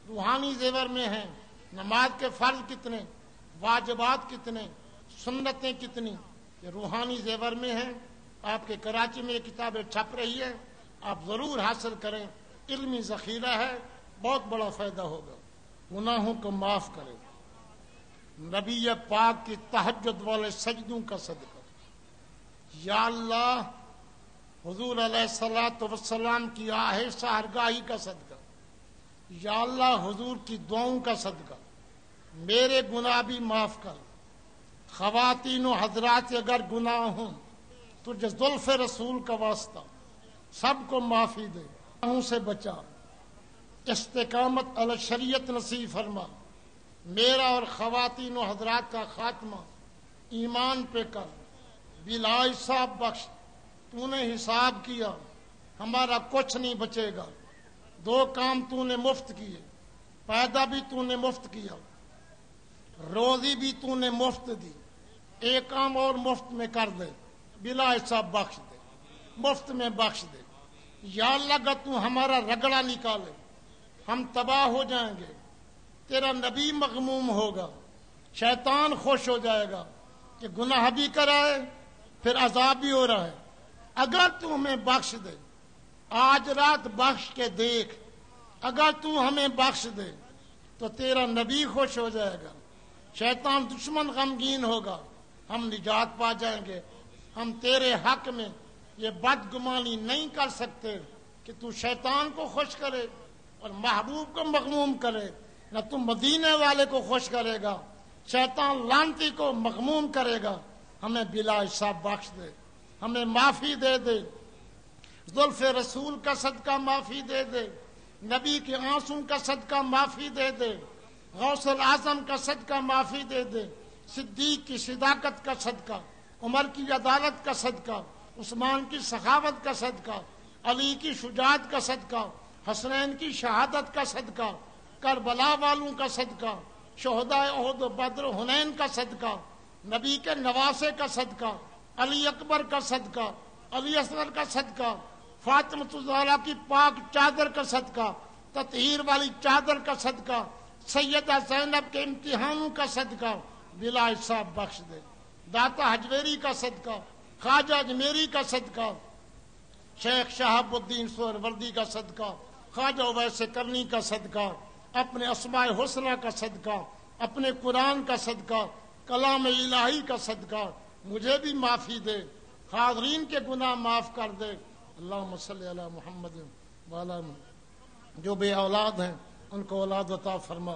روحانی زیور میں ہیں، نماز کے فرض کتنے، واجبات کتنے، سنتیں کتنی، یہ روحانی زیور میں ہیں۔ آپ کے کراچی میں یہ کتابیں چھپ رہی ہے، آپ ضرور حاصل کریں، علمی ذخیرہ ہے، بہت بڑا فائدہ ہوگا۔ گناہوں کو معاف کرے، نبی پاک کی تہجد والے سجدوں کا صدقہ، یا اللہ حضور علیہ الصلوۃ والسلام کی آہ سحرگاہی کا صدقہ، یا اللہ حضور کی دعاؤں کا صدقہ، میرے گناہ بھی معاف کر۔ خواتین و حضرات اگر گناہ ہوں تو زلف رسول کا واسطہ سب کو معافی دے، گناہوں سے بچا، استقامت علی شریعت نصیب فرما۔ میرا اور خواتین و حضرات کا خاتمہ ایمان پہ کر، بلا حساب بخش۔ تو نے حساب کیا، ہمارا کچھ نہیں بچے گا۔ 2 کام تو نے مفت کیے، پیدا بھی تو نے مفت کیا، روزی بھی تو نے مفت دی، ایک کام اور مفت میں کر دے، بلا حساب بخش دے، مفت میں بخش دے۔ یا اللہ اگر تو ہمارا رگڑا نکالے ہم تباہ ہو جائیں گے، تیرا نبی مغموم ہوگا، شیطان خوش ہو جائے گا کہ گناہ بھی کرائے پھر عذاب بھی ہو رہا ہے۔ اگر تو ہمیں بخش دے، آج رات بخش کے دیکھ، اگر تو ہمیں بخش دے تو تیرا نبی خوش ہو جائے گا، شیطان دشمن غمگین ہوگا، ہم نجات پا جائیں گے۔ ہم تیرے حق میں یہ بدگمانی نہیں کر سکتے کہ تو شیطان کو خوش کرے اور محبوب کو مغموم کرے، نہ تو مدینے والے کو خوش کرے گا، شیطان لعنتی کو مغموم کرے گا۔ ہمیں بلا حساب بخش دے، ہمیں معافی دے دے، زلف رسول کا صدقہ معافی دے دے، نبی کے آنسوں کا صدقہ معافی دے دے، غوث الاعظم کا صدقہ معافی دے دے، صدیق کی صداقت کا صدقہ، عمر کی عدالت کا صدقہ، عثمان کی سخاوت کا صدقہ، علی کی شجاعت کا صدقہ، حسنین کی شہادت کا صدقہ، کربلا والوں کا صدقہ، شہداء احد و بدر و حنین کا صدقہ، نبی کے نواسے کا صدقہ، علی اکبر کا صدقہ، علی اصغر کا صدقہ، فاطمہ الزہرا کی پاک چادر کا صدقہ، تطہیر والی چادر کا صدقہ، سیدہ زینب کے امتحانوں کا صدقہ بلا حساب بخش دے۔ داتا حجویری کا صدقہ، خواجہ اجمیری کا صدقہ، شیخ شہاب الدین سہروردی کا صدقہ، خواجہ اویس کرنی کا صدقہ، اپنے اسماء حسنہ کا صدقہ، اپنے قرآن کا صدقہ، کلام الہی کا صدقہ مجھے بھی معافی دے، حاضرین کے گناہ معاف کر دے۔ اللہم صلی علی محمد وعلی جو بے اولاد ہیں ان کو اولاد عطا فرما۔